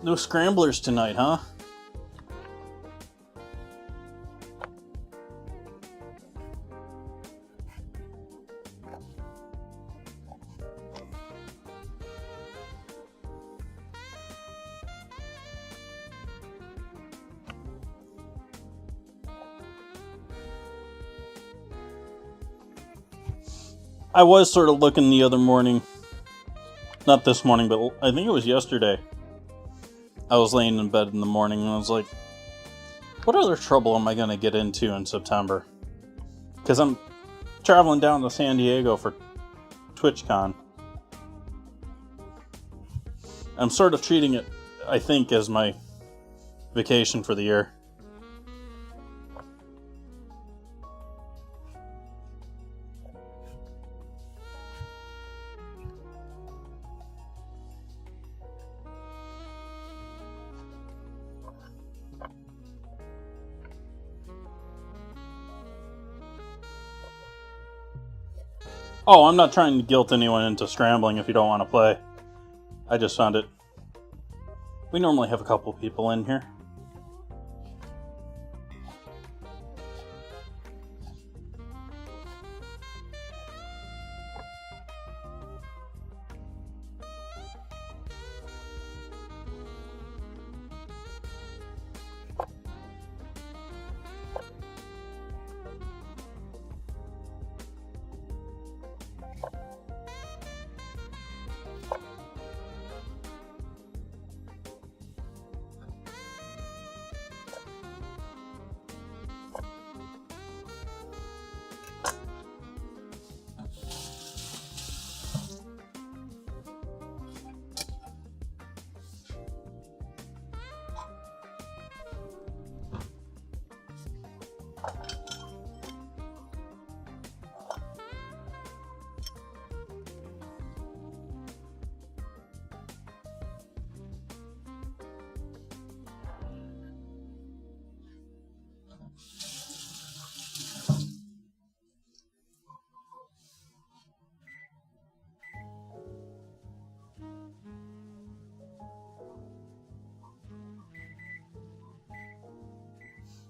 No scramblers tonight, huh? I was sort of looking the other morning. Not this morning, but I think it was yesterday. I was laying in bed in the morning and I was like, what other trouble am I going to get into in September? Because I'm traveling down to San Diego for TwitchCon. I'm sort of treating it, I think, as my vacation for the year. Oh, I'm not trying to guilt anyone into scrambling if you don't want to play. I just found it. We normally have a couple people in here.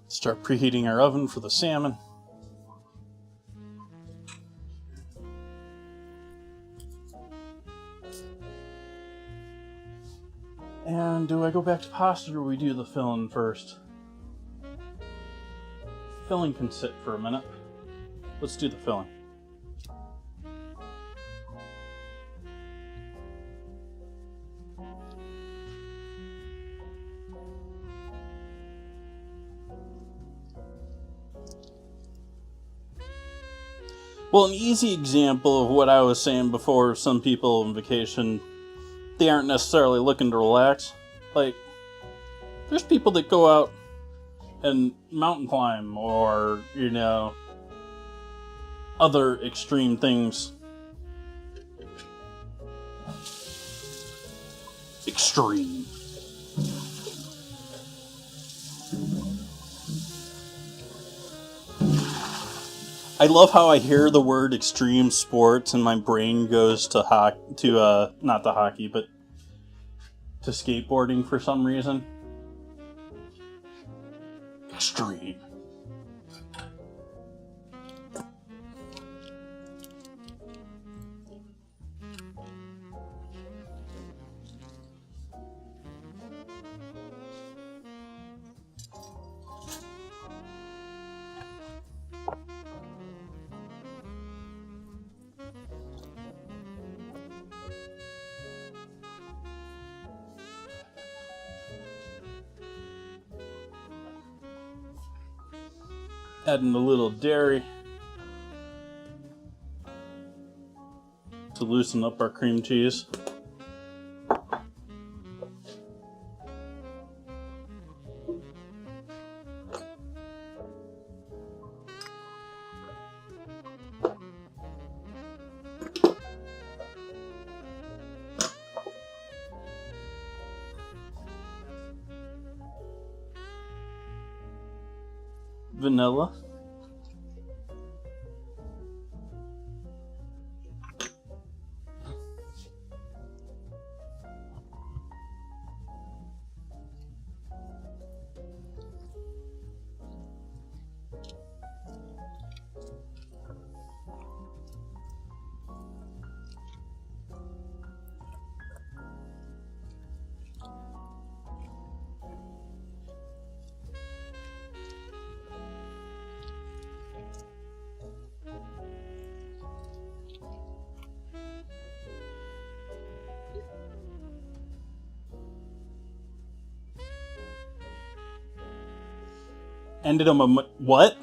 Start preheating our oven for the salmon. And do I go back to pasta or we do the filling first? Filling can sit for a minute. Let's do the filling. Well, an easy example of what I was saying before, some people on vacation, they aren't necessarily looking to relax. Like, there's people that go out and mountain climb or, other extreme things. Extreme. I love how I hear the word extreme sports and my brain goes to not the hockey, but to skateboarding for some reason. Extreme. Adding a little dairy to loosen up our cream cheese. Vanilla. ended him a... What?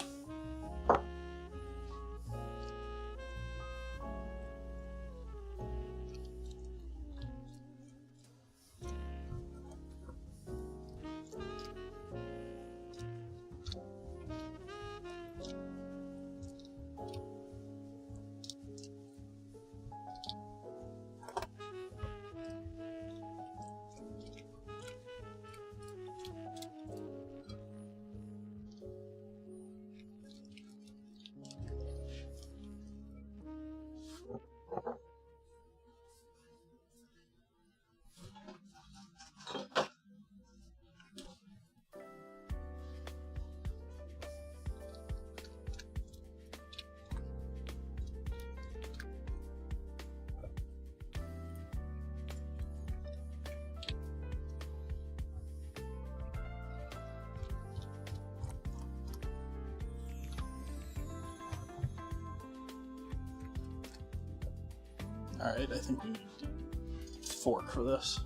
Alright, I think we need a fork for this.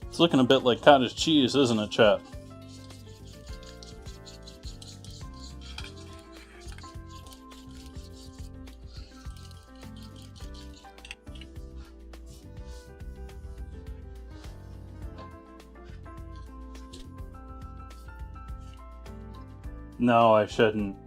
It's looking a bit like cottage cheese, isn't it, chat? No, I shouldn't.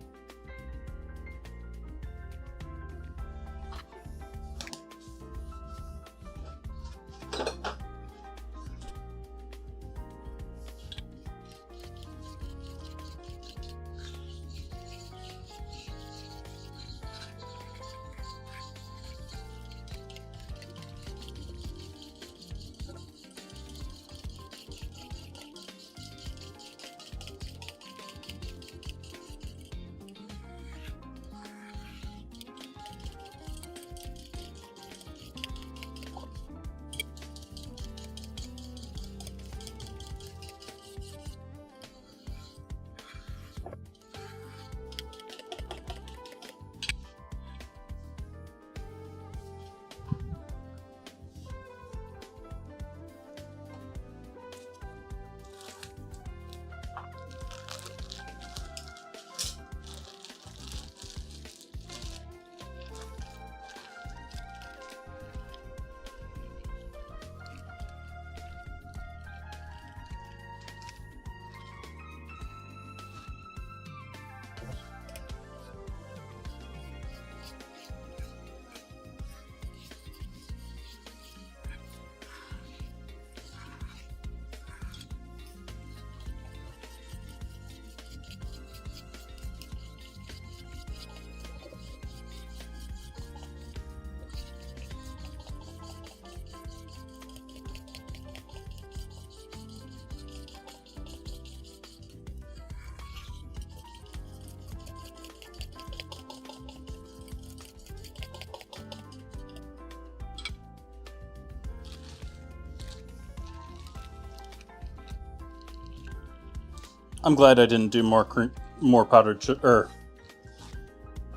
I'm glad I didn't do more powdered sugar.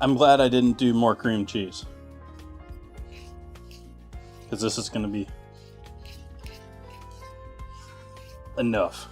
I'm glad I didn't do more cream cheese, because this is going to be enough.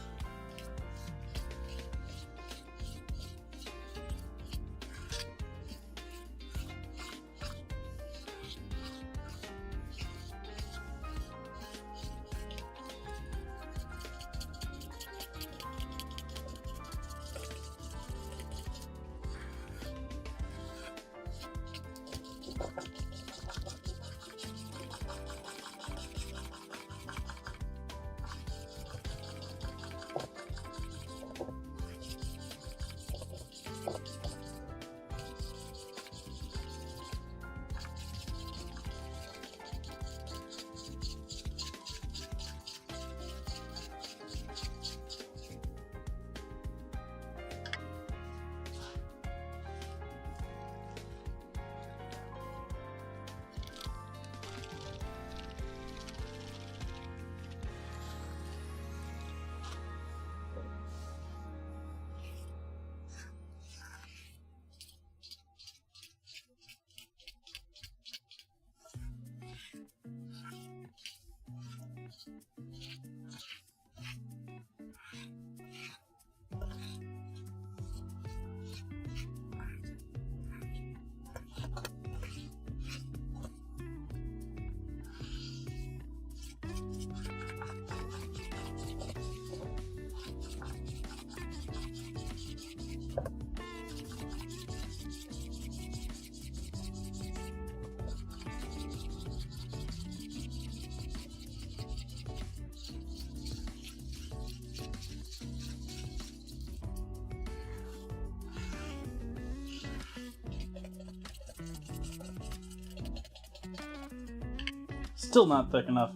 Still not thick enough.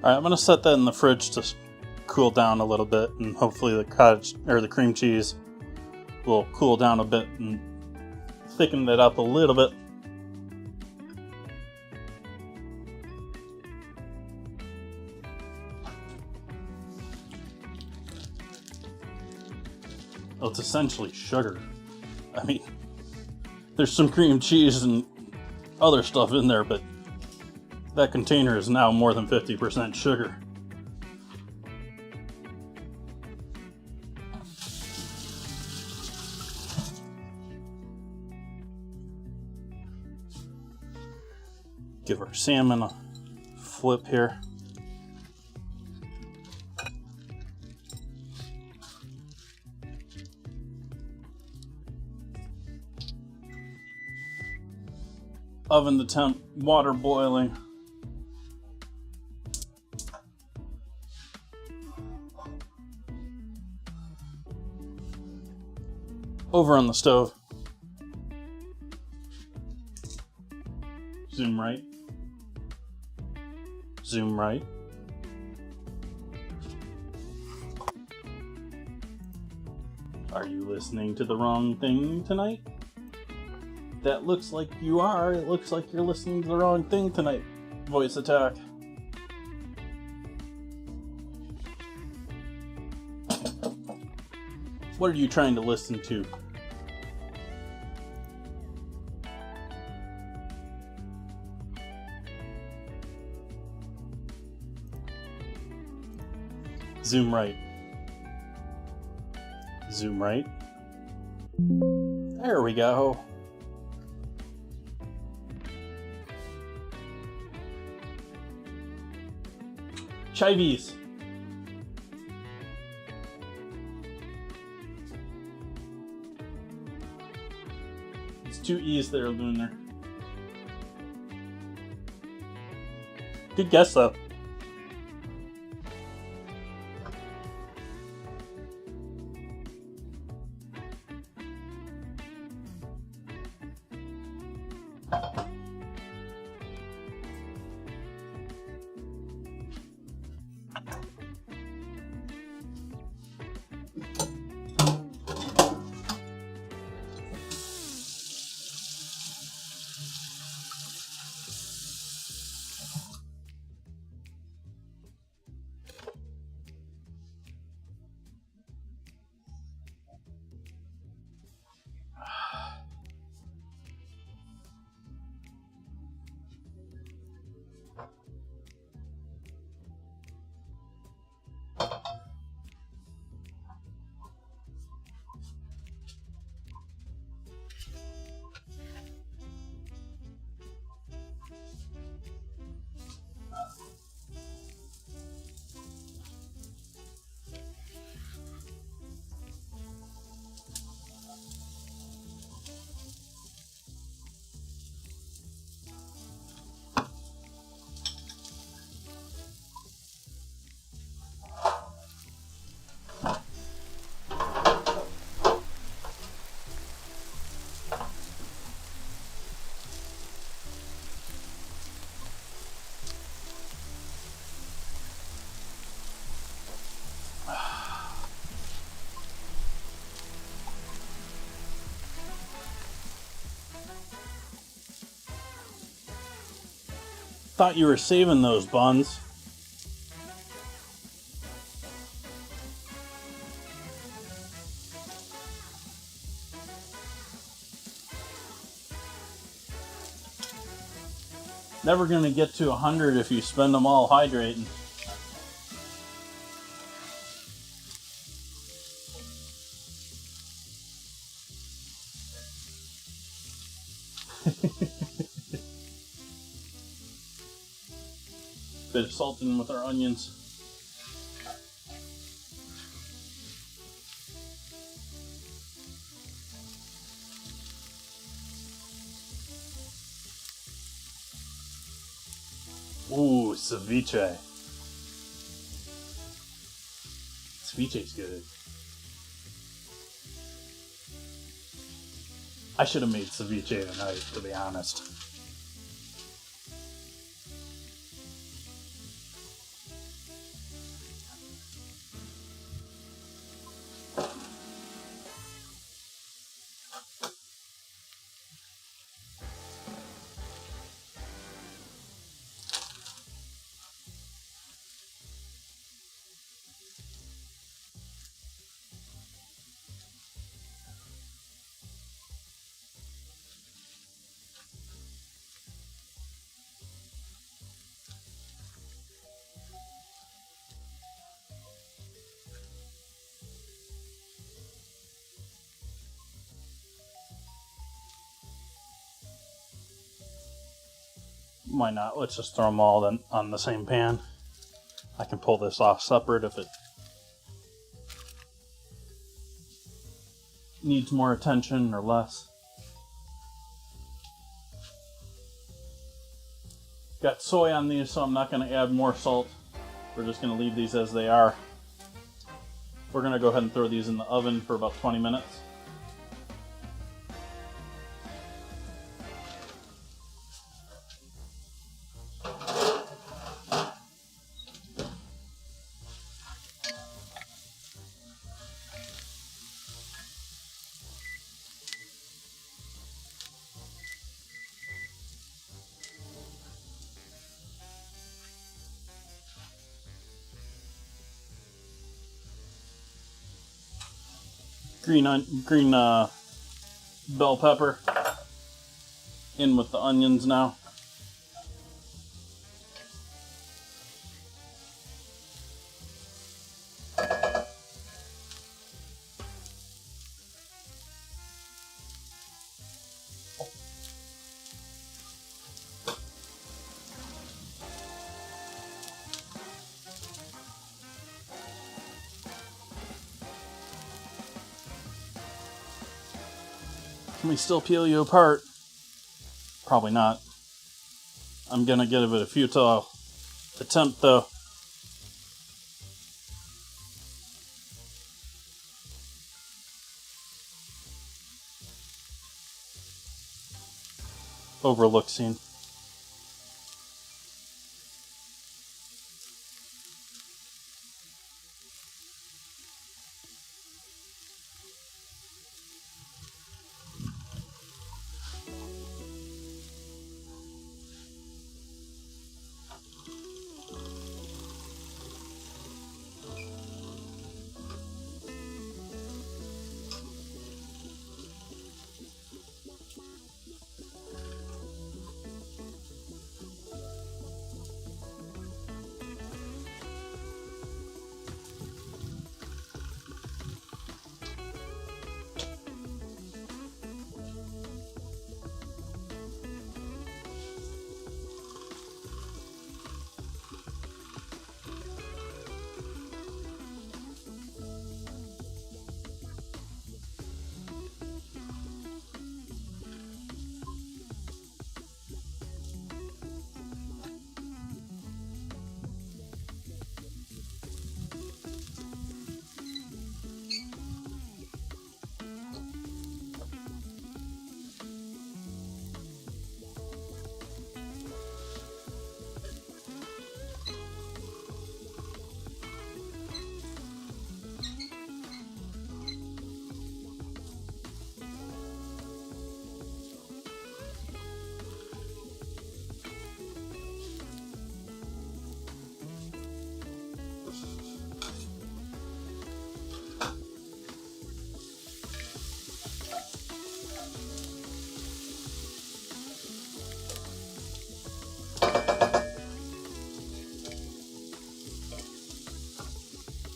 Alright, I'm going to set that in the fridge to cool down a little bit, and hopefully the cottage or the cream cheese will cool down a bit and thicken it up a little bit. Well, it's essentially sugar. I mean, there's some cream cheese and other stuff in there, but that container is now more than 50% sugar. Give our salmon a flip here. Oven to temp, water boiling. Over on the stove. Zoom right. Zoom right. Are you listening to the wrong thing tonight? That looks like you are. It looks like you're listening to the wrong thing tonight. Voice attack. What are you trying to listen to? Zoom right. Zoom right. There we go. Chivies. It's 2 E's there, Lunar. Good guess, though. Thought you were saving those buns. Never gonna get to 100 if you spend them all hydrating. Bit of salt in with our onions. Ooh, ceviche. Ceviche's good. I should have made ceviche tonight, to be honest. Why not? Let's just throw them all on the same pan. I can pull this off separate if it needs more attention or less. Got soy on these, so I'm not going to add more salt. We're just going to leave these as they are. We're going to go ahead and throw these in the oven for about 20 minutes. Green bell pepper in with the onions now. Can we still peel you apart? Probably not. I'm gonna give it a futile attempt though. Overlook scene.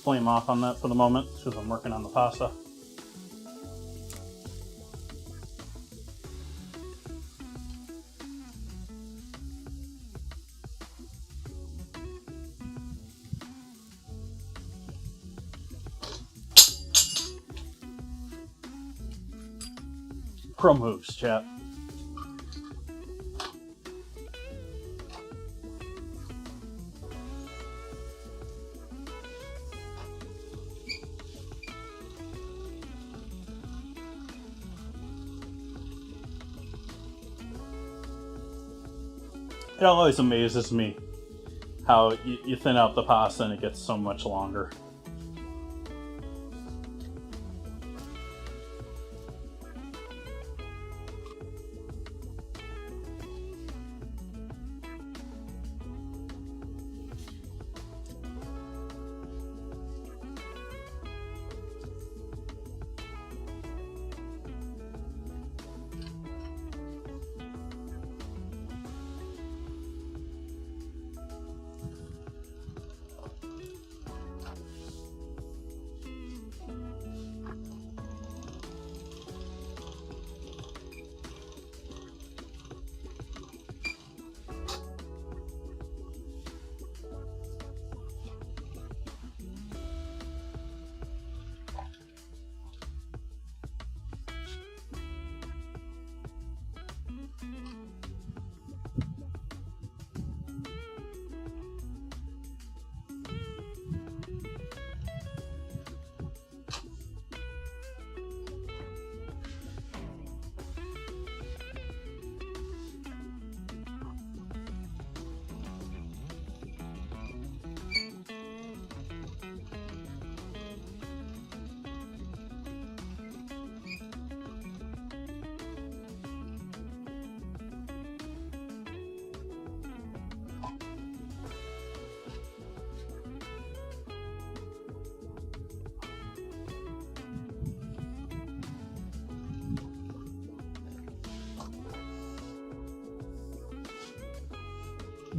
flame off on that for the moment because I'm working on the pasta. Chrome hoops, chat. It always amazes me how you thin out the pasta and it gets so much longer.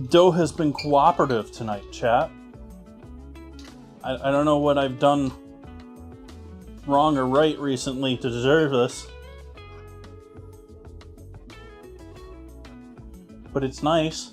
Dough has been cooperative tonight, chat. I don't know what I've done wrong or right recently to deserve this, but it's nice.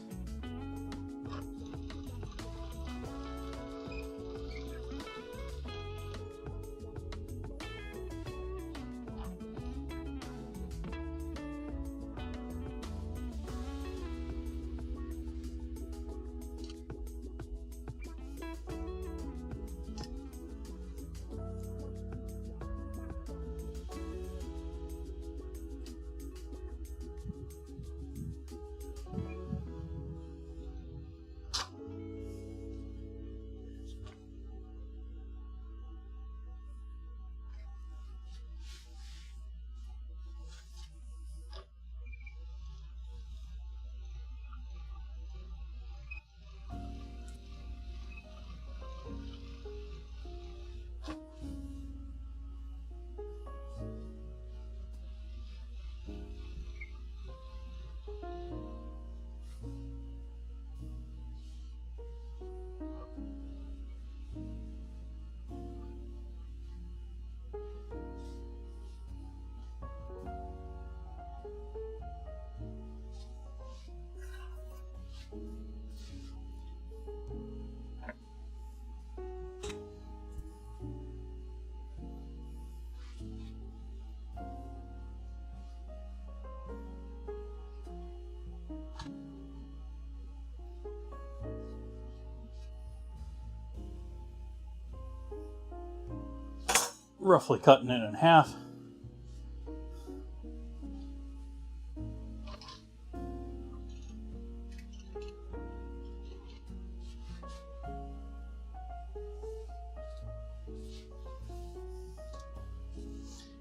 Roughly cutting it in half.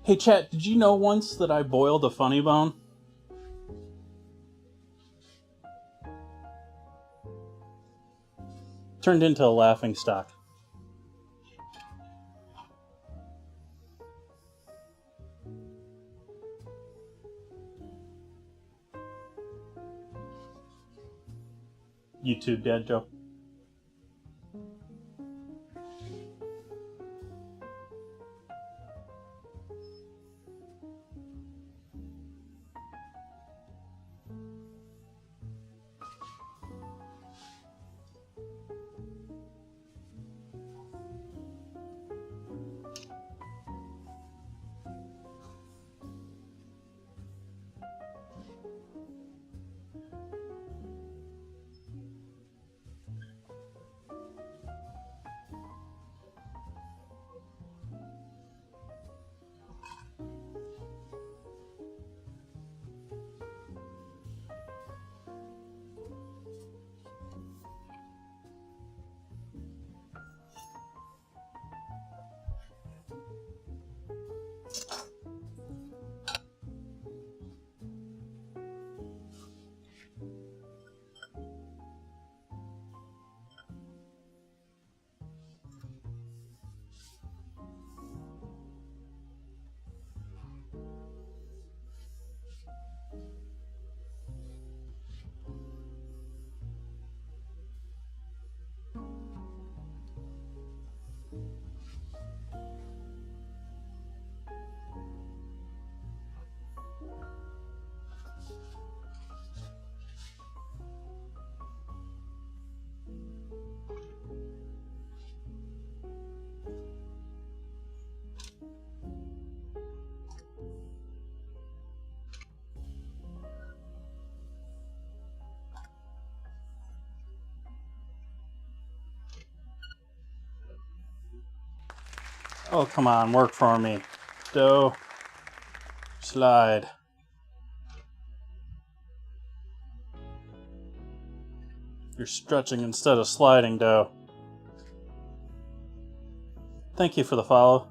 Hey chat, did you know once that I boiled a funny bone? Turned into a laughing stock. YouTube dad joke. Oh, come on, work for me. Dough. Slide. You're stretching instead of sliding, dough. Thank you for the follow.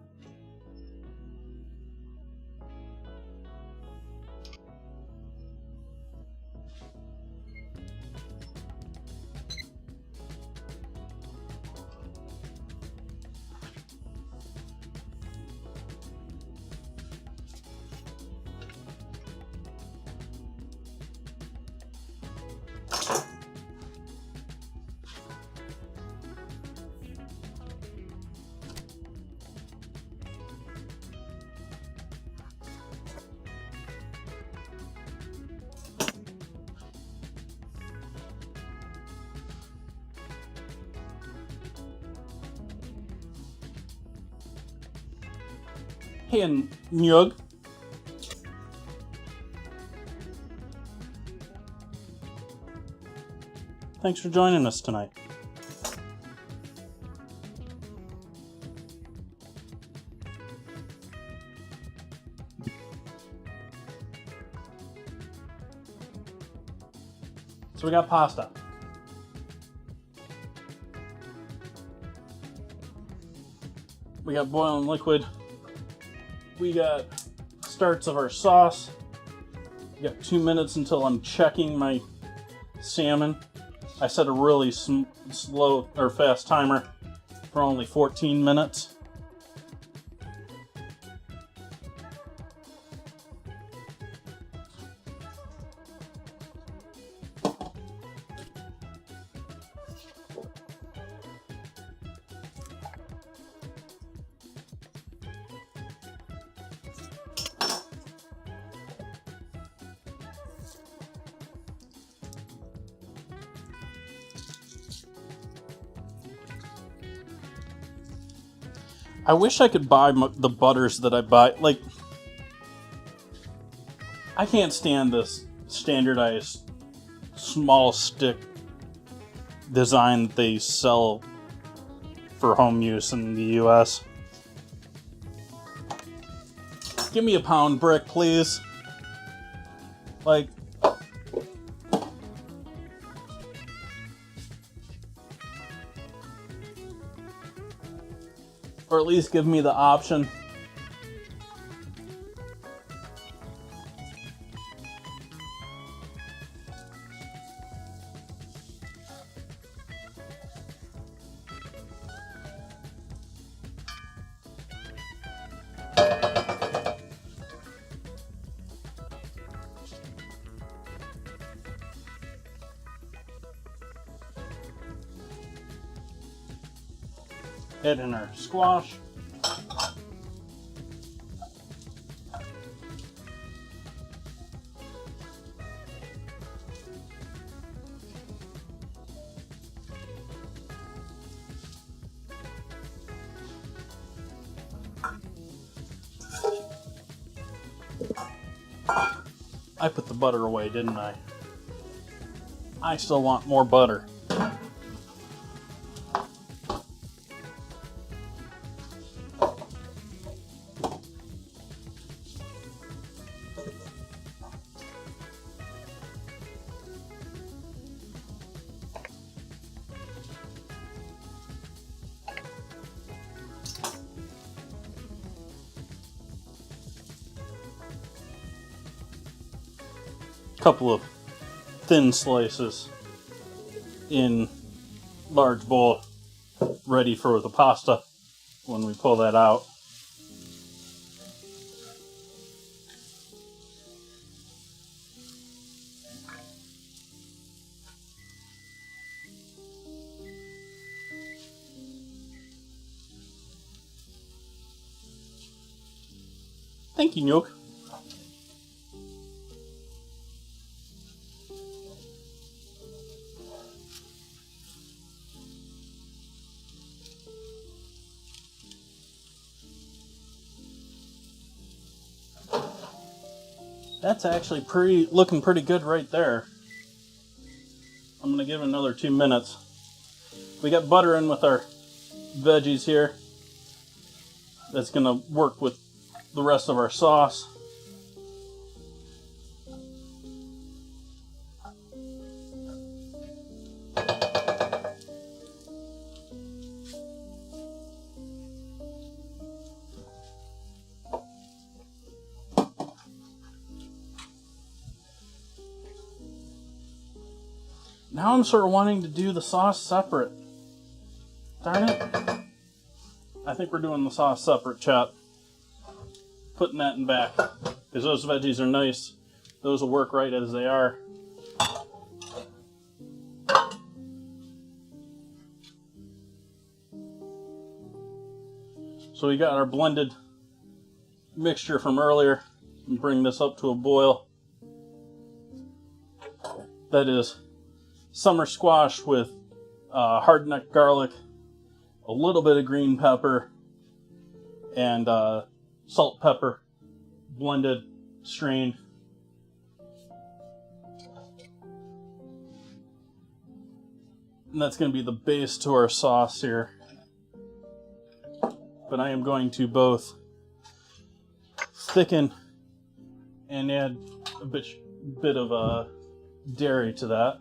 Hey, and Nyug. Thanks for joining us tonight. So we got pasta. We got boiling liquid. We got starts of our sauce. We got 2 minutes until I'm checking my salmon. I set a really slow or fast timer for only 14 minutes. I wish I could buy the butters that I buy. Like, I can't stand this standardized small stick design that they sell for home use in the US. Give me a pound brick, please. Like, or at least give me the option. Add in our squash. I put the butter away, didn't I? I still want more butter. Couple of thin slices in large bowl ready for the pasta when we pull that out. Thank you, Nyok. That's actually looking pretty good right there. I'm gonna give it another 2 minutes. We got butter in with our veggies here. that's going to work with the rest of our sauce. Now I'm sort of wanting to do the sauce separate. Darn it. I think we're doing the sauce separate, chat. Putting that in back. Because those veggies are nice. Those will work right as they are. So we got our blended mixture from earlier. And bring this up to a boil. That is summer squash with hard-neck garlic, a little bit of green pepper, and salt, pepper, blended, strained. And that's going to be the base to our sauce here. But I am going to both thicken and add a bit of dairy to that.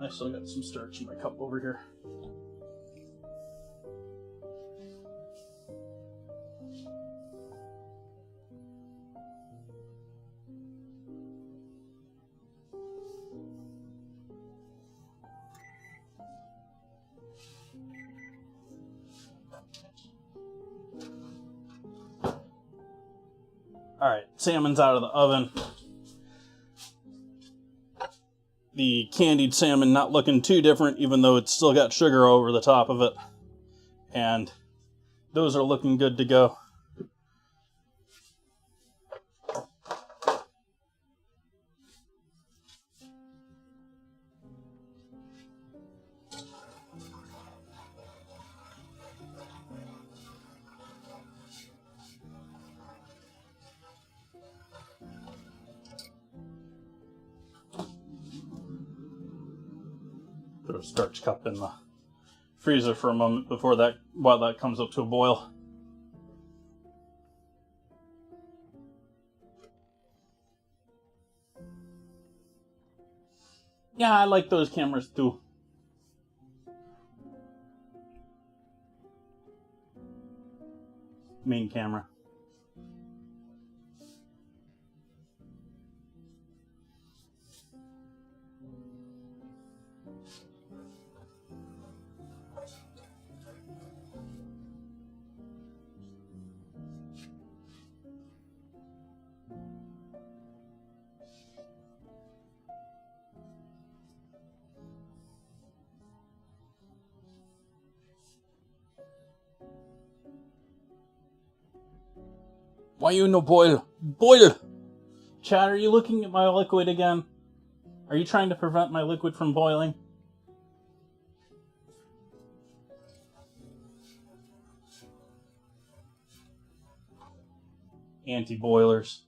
I still got some starch in my cup over here. Alright, salmon's out of the oven. The candied salmon not looking too different, even though it's still got sugar over the top of it. And those are looking good to go. Put a starch cup in the freezer for a moment while that comes up to a boil. Yeah, I like those cameras too. Main camera. Why you no boil? Boil! Chad, are you looking at my liquid again? Are you trying to prevent my liquid from boiling? Anti-boilers.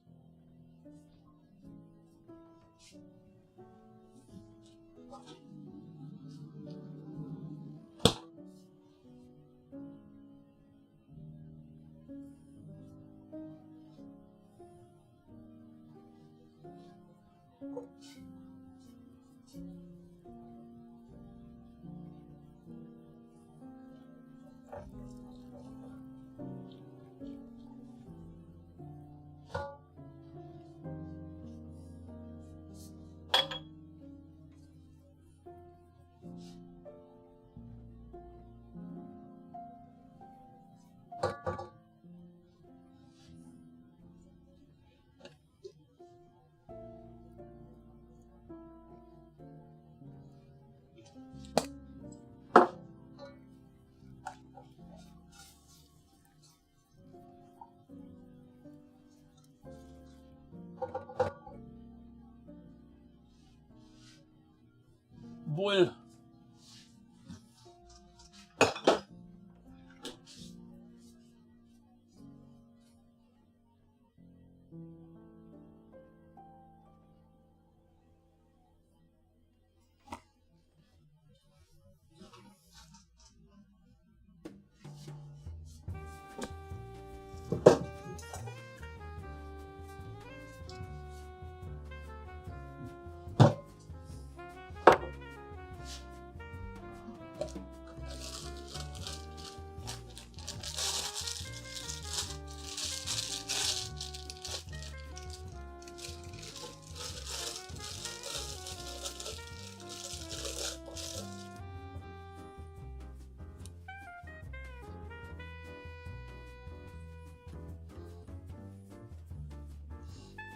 Boil.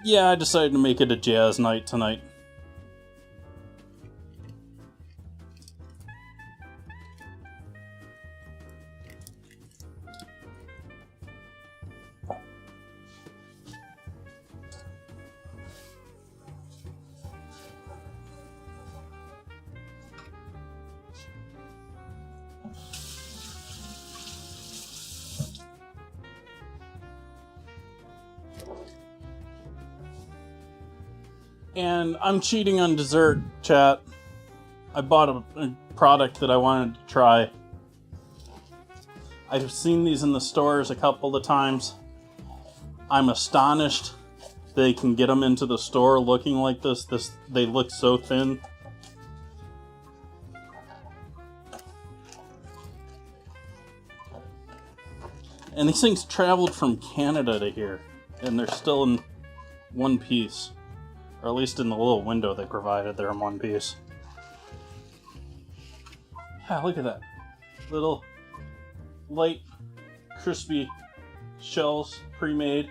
yeah, I decided to make it a jazz night tonight. And I'm cheating on dessert, chat. I bought a product that I wanted to try. I've seen these in the stores a couple of times. I'm astonished they can get them into the store looking like this. They look so thin. And these things traveled from Canada to here, and they're still in one piece. Or at least in the little window they provided, they're in one piece. Yeah, look at that. Little light, crispy shells, pre-made.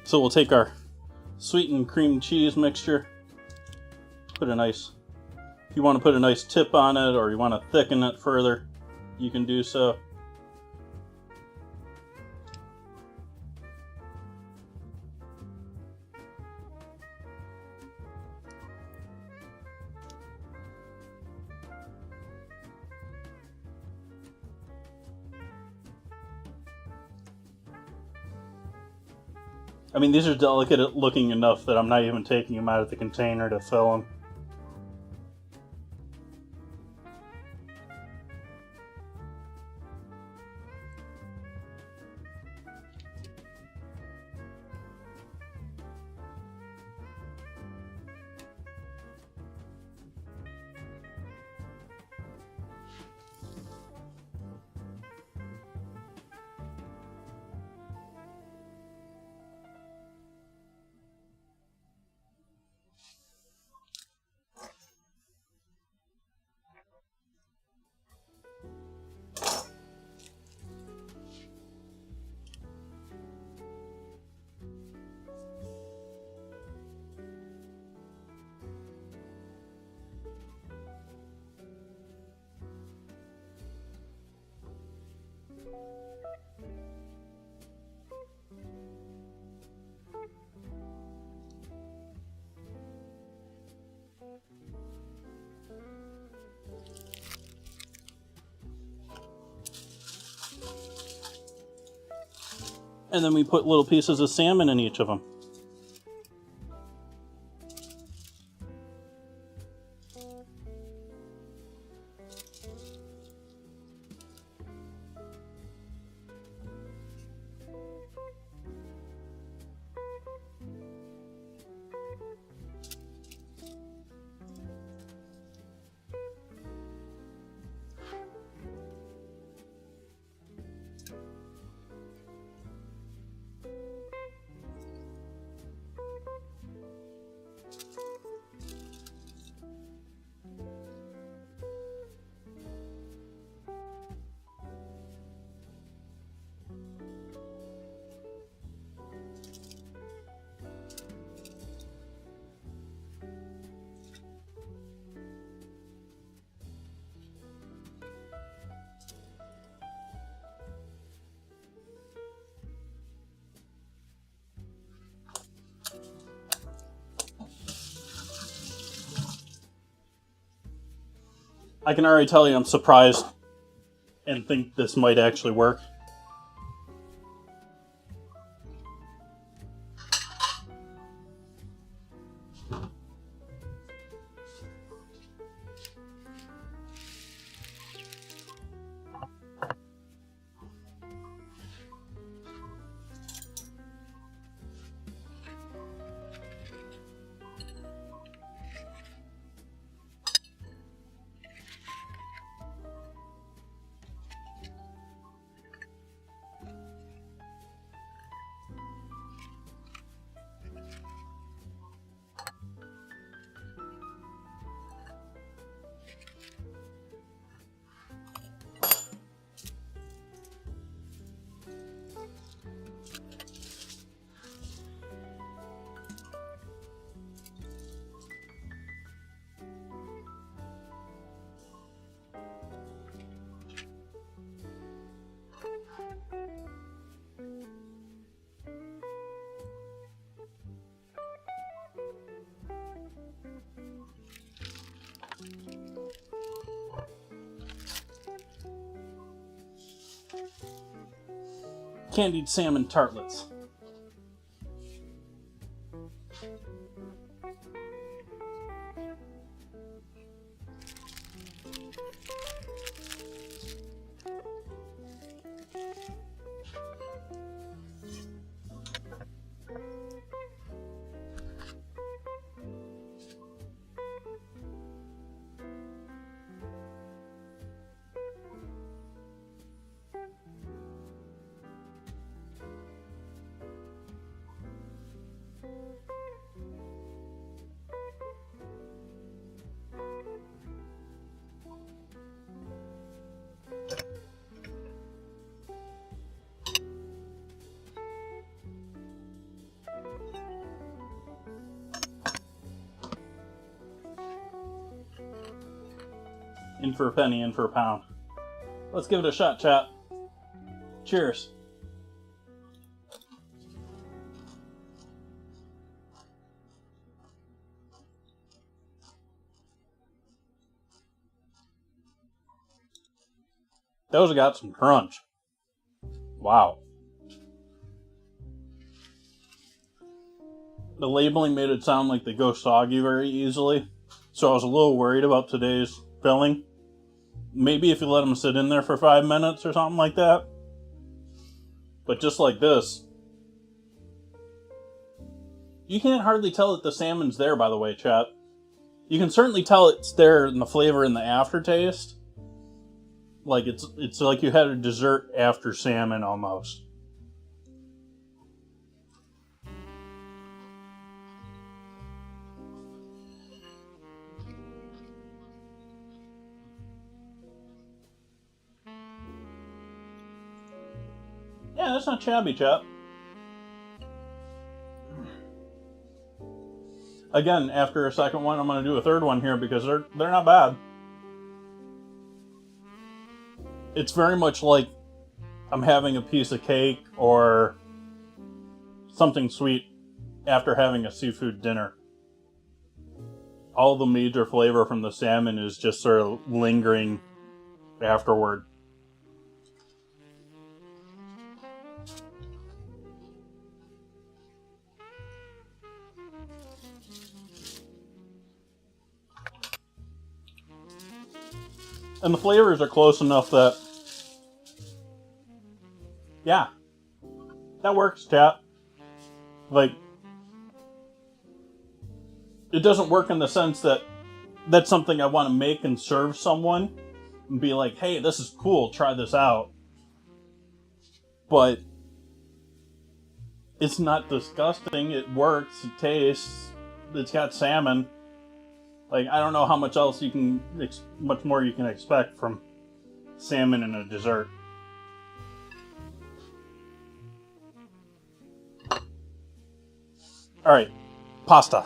So we'll take our sweetened cream cheese mixture, put a nice, if you want to put a nice tip on it or you want to thicken it further, you can do so. I mean, these are delicate looking enough that I'm not even taking them out of the container to fill them. And then we put little pieces of salmon in each of them. I can already tell you I'm surprised and think this might actually work. candied salmon tartlets. In for a penny, in for a pound. Let's give it a shot, chat. Cheers. Those have got some crunch. Wow. The labeling made it sound like they go soggy very easily, so I was a little worried about today's filling. Maybe if you let them sit in there for 5 minutes or something like that. But just like this, you can't hardly tell that the salmon's there, by the way, chat. You can certainly tell it's there in the flavor and the aftertaste. Like it's like you had a dessert after salmon almost. Yeah, that's not shabby, chap. Again, after a second one, I'm going to do a third one here because they're not bad. It's very much like I'm having a piece of cake or something sweet after having a seafood dinner. All the major flavor from the salmon is just sort of lingering afterward. And the flavors are close enough that, yeah, that works, chat. Like, it doesn't work in the sense that that's something I want to make and serve someone and be like, hey, this is cool, try this out. But it's not disgusting, it works, it tastes, it's got salmon. Like, I don't know how much else much more you can expect from salmon in a dessert. Alright, pasta.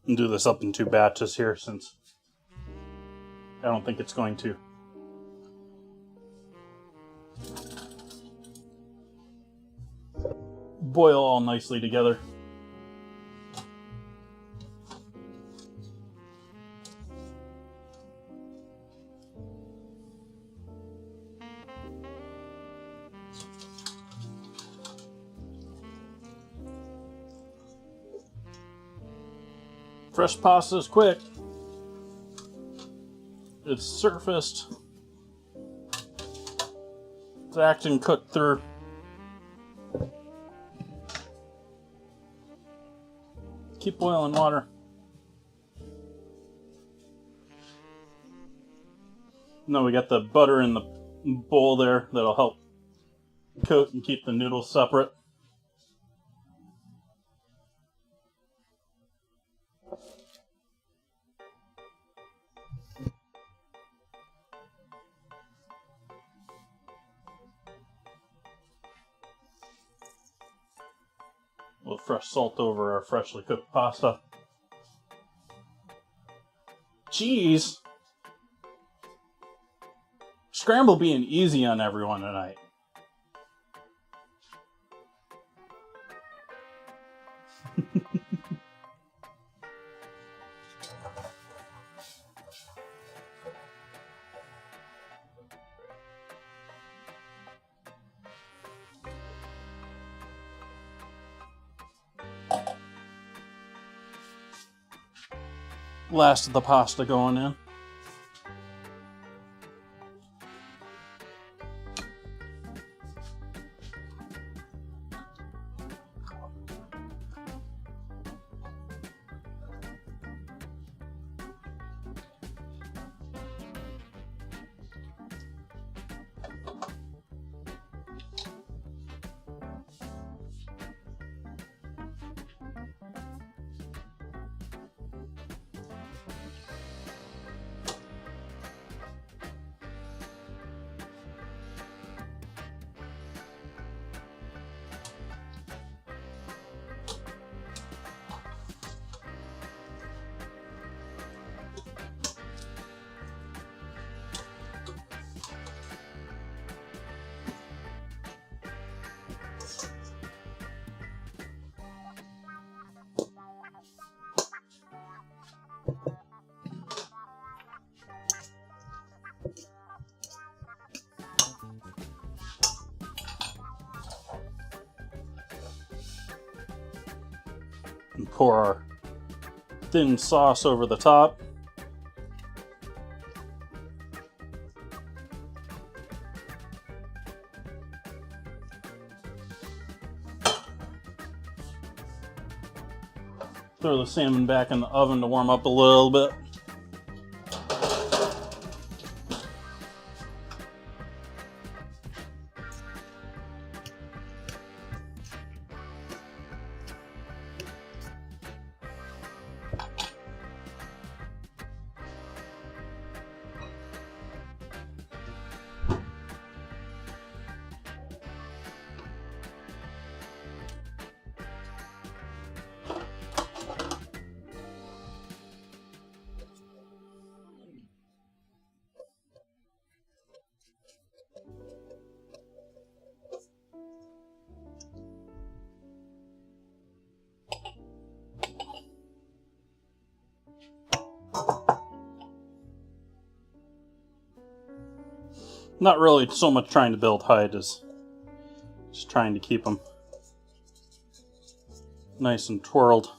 And do this up in 2 batches here since I don't think it's going to boil all nicely together. Fresh pasta is quick. It's surfaced. It's acting cooked through. Keep boiling water. Now we got the butter in the bowl there that'll help coat and keep the noodles separate. A little fresh salt over our freshly cooked pasta. Jeez! Scramble being easy on everyone tonight. Last of the pasta going in. And pour our thin sauce over the top. Throw the salmon back in the oven to warm up a little bit. Not really so much trying to build height as just trying to keep them nice and twirled.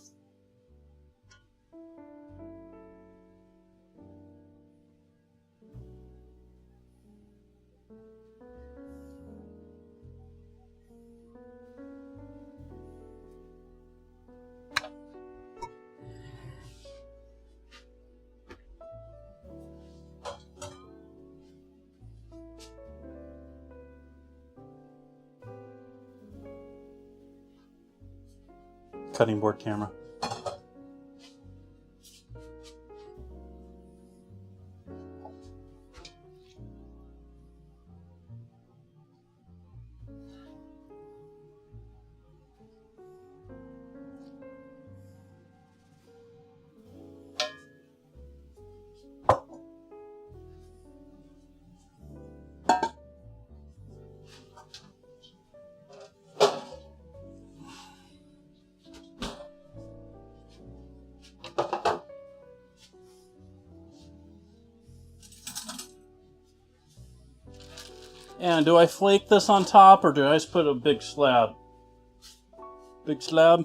Cutting board camera. And do I flake this on top, or do I just put a big slab? Big slab?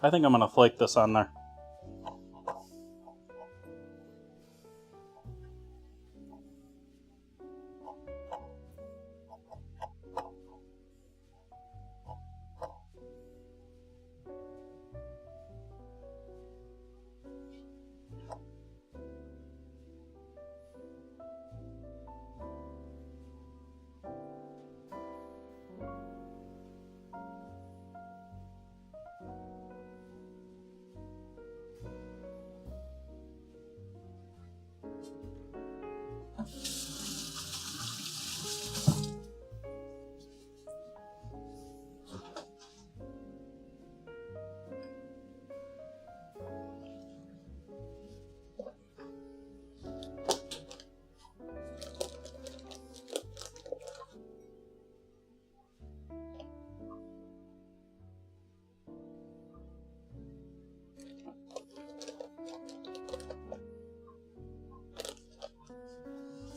I think I'm going to flake this on there.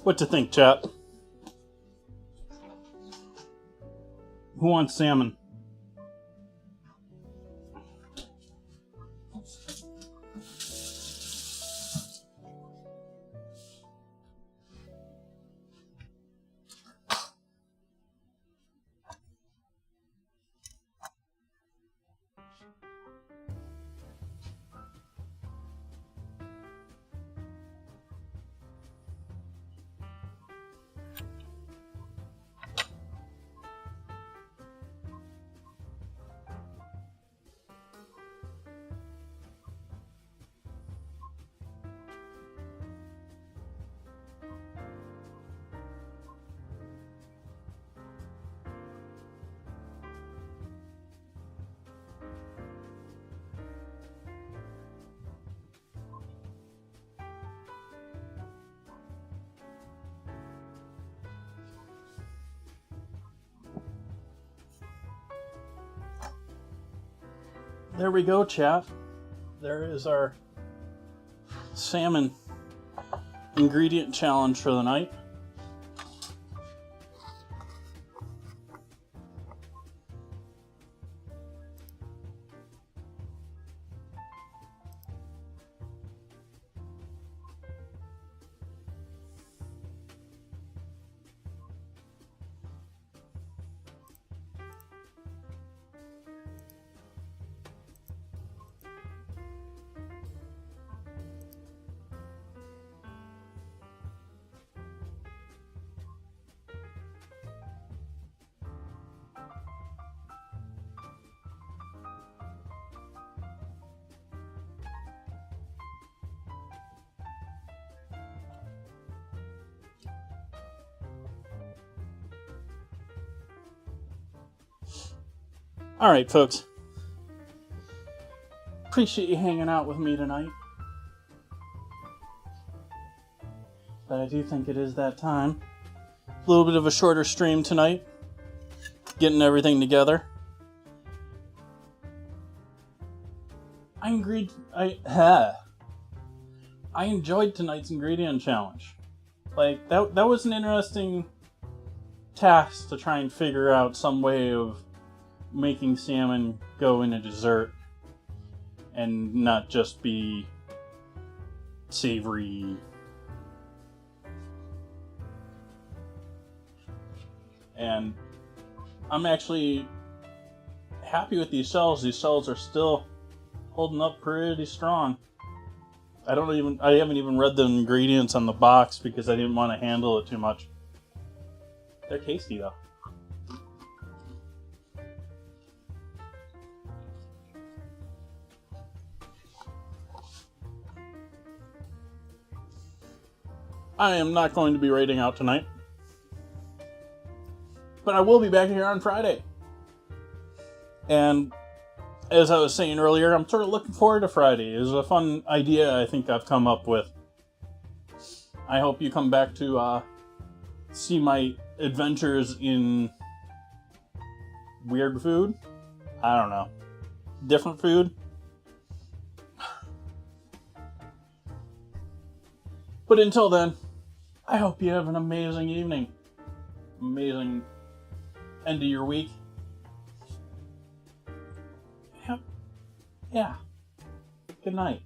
What to think, chat? Who wants salmon? There we go, chat. There is our salmon ingredient challenge for the night. All right, folks. Appreciate you hanging out with me tonight. But I do think it is that time. A little bit of a shorter stream tonight. Getting everything together. I enjoyed tonight's ingredient challenge. Like, that was an interesting task to try and figure out some way of making salmon go in a dessert and not just be savory. And I'm actually happy with these shells. These shells are still holding up pretty strong. I haven't even read the ingredients on the box because I didn't want to handle it too much. They're tasty though. I am not going to be raiding out tonight. But I will be back here on Friday. And as I was saying earlier, I'm sort of looking forward to Friday. It was a fun idea I think I've come up with. I hope you come back to see my adventures in weird food. I don't know. Different food. But until then, I hope you have an amazing evening. Amazing end of your week. Yeah. Good night.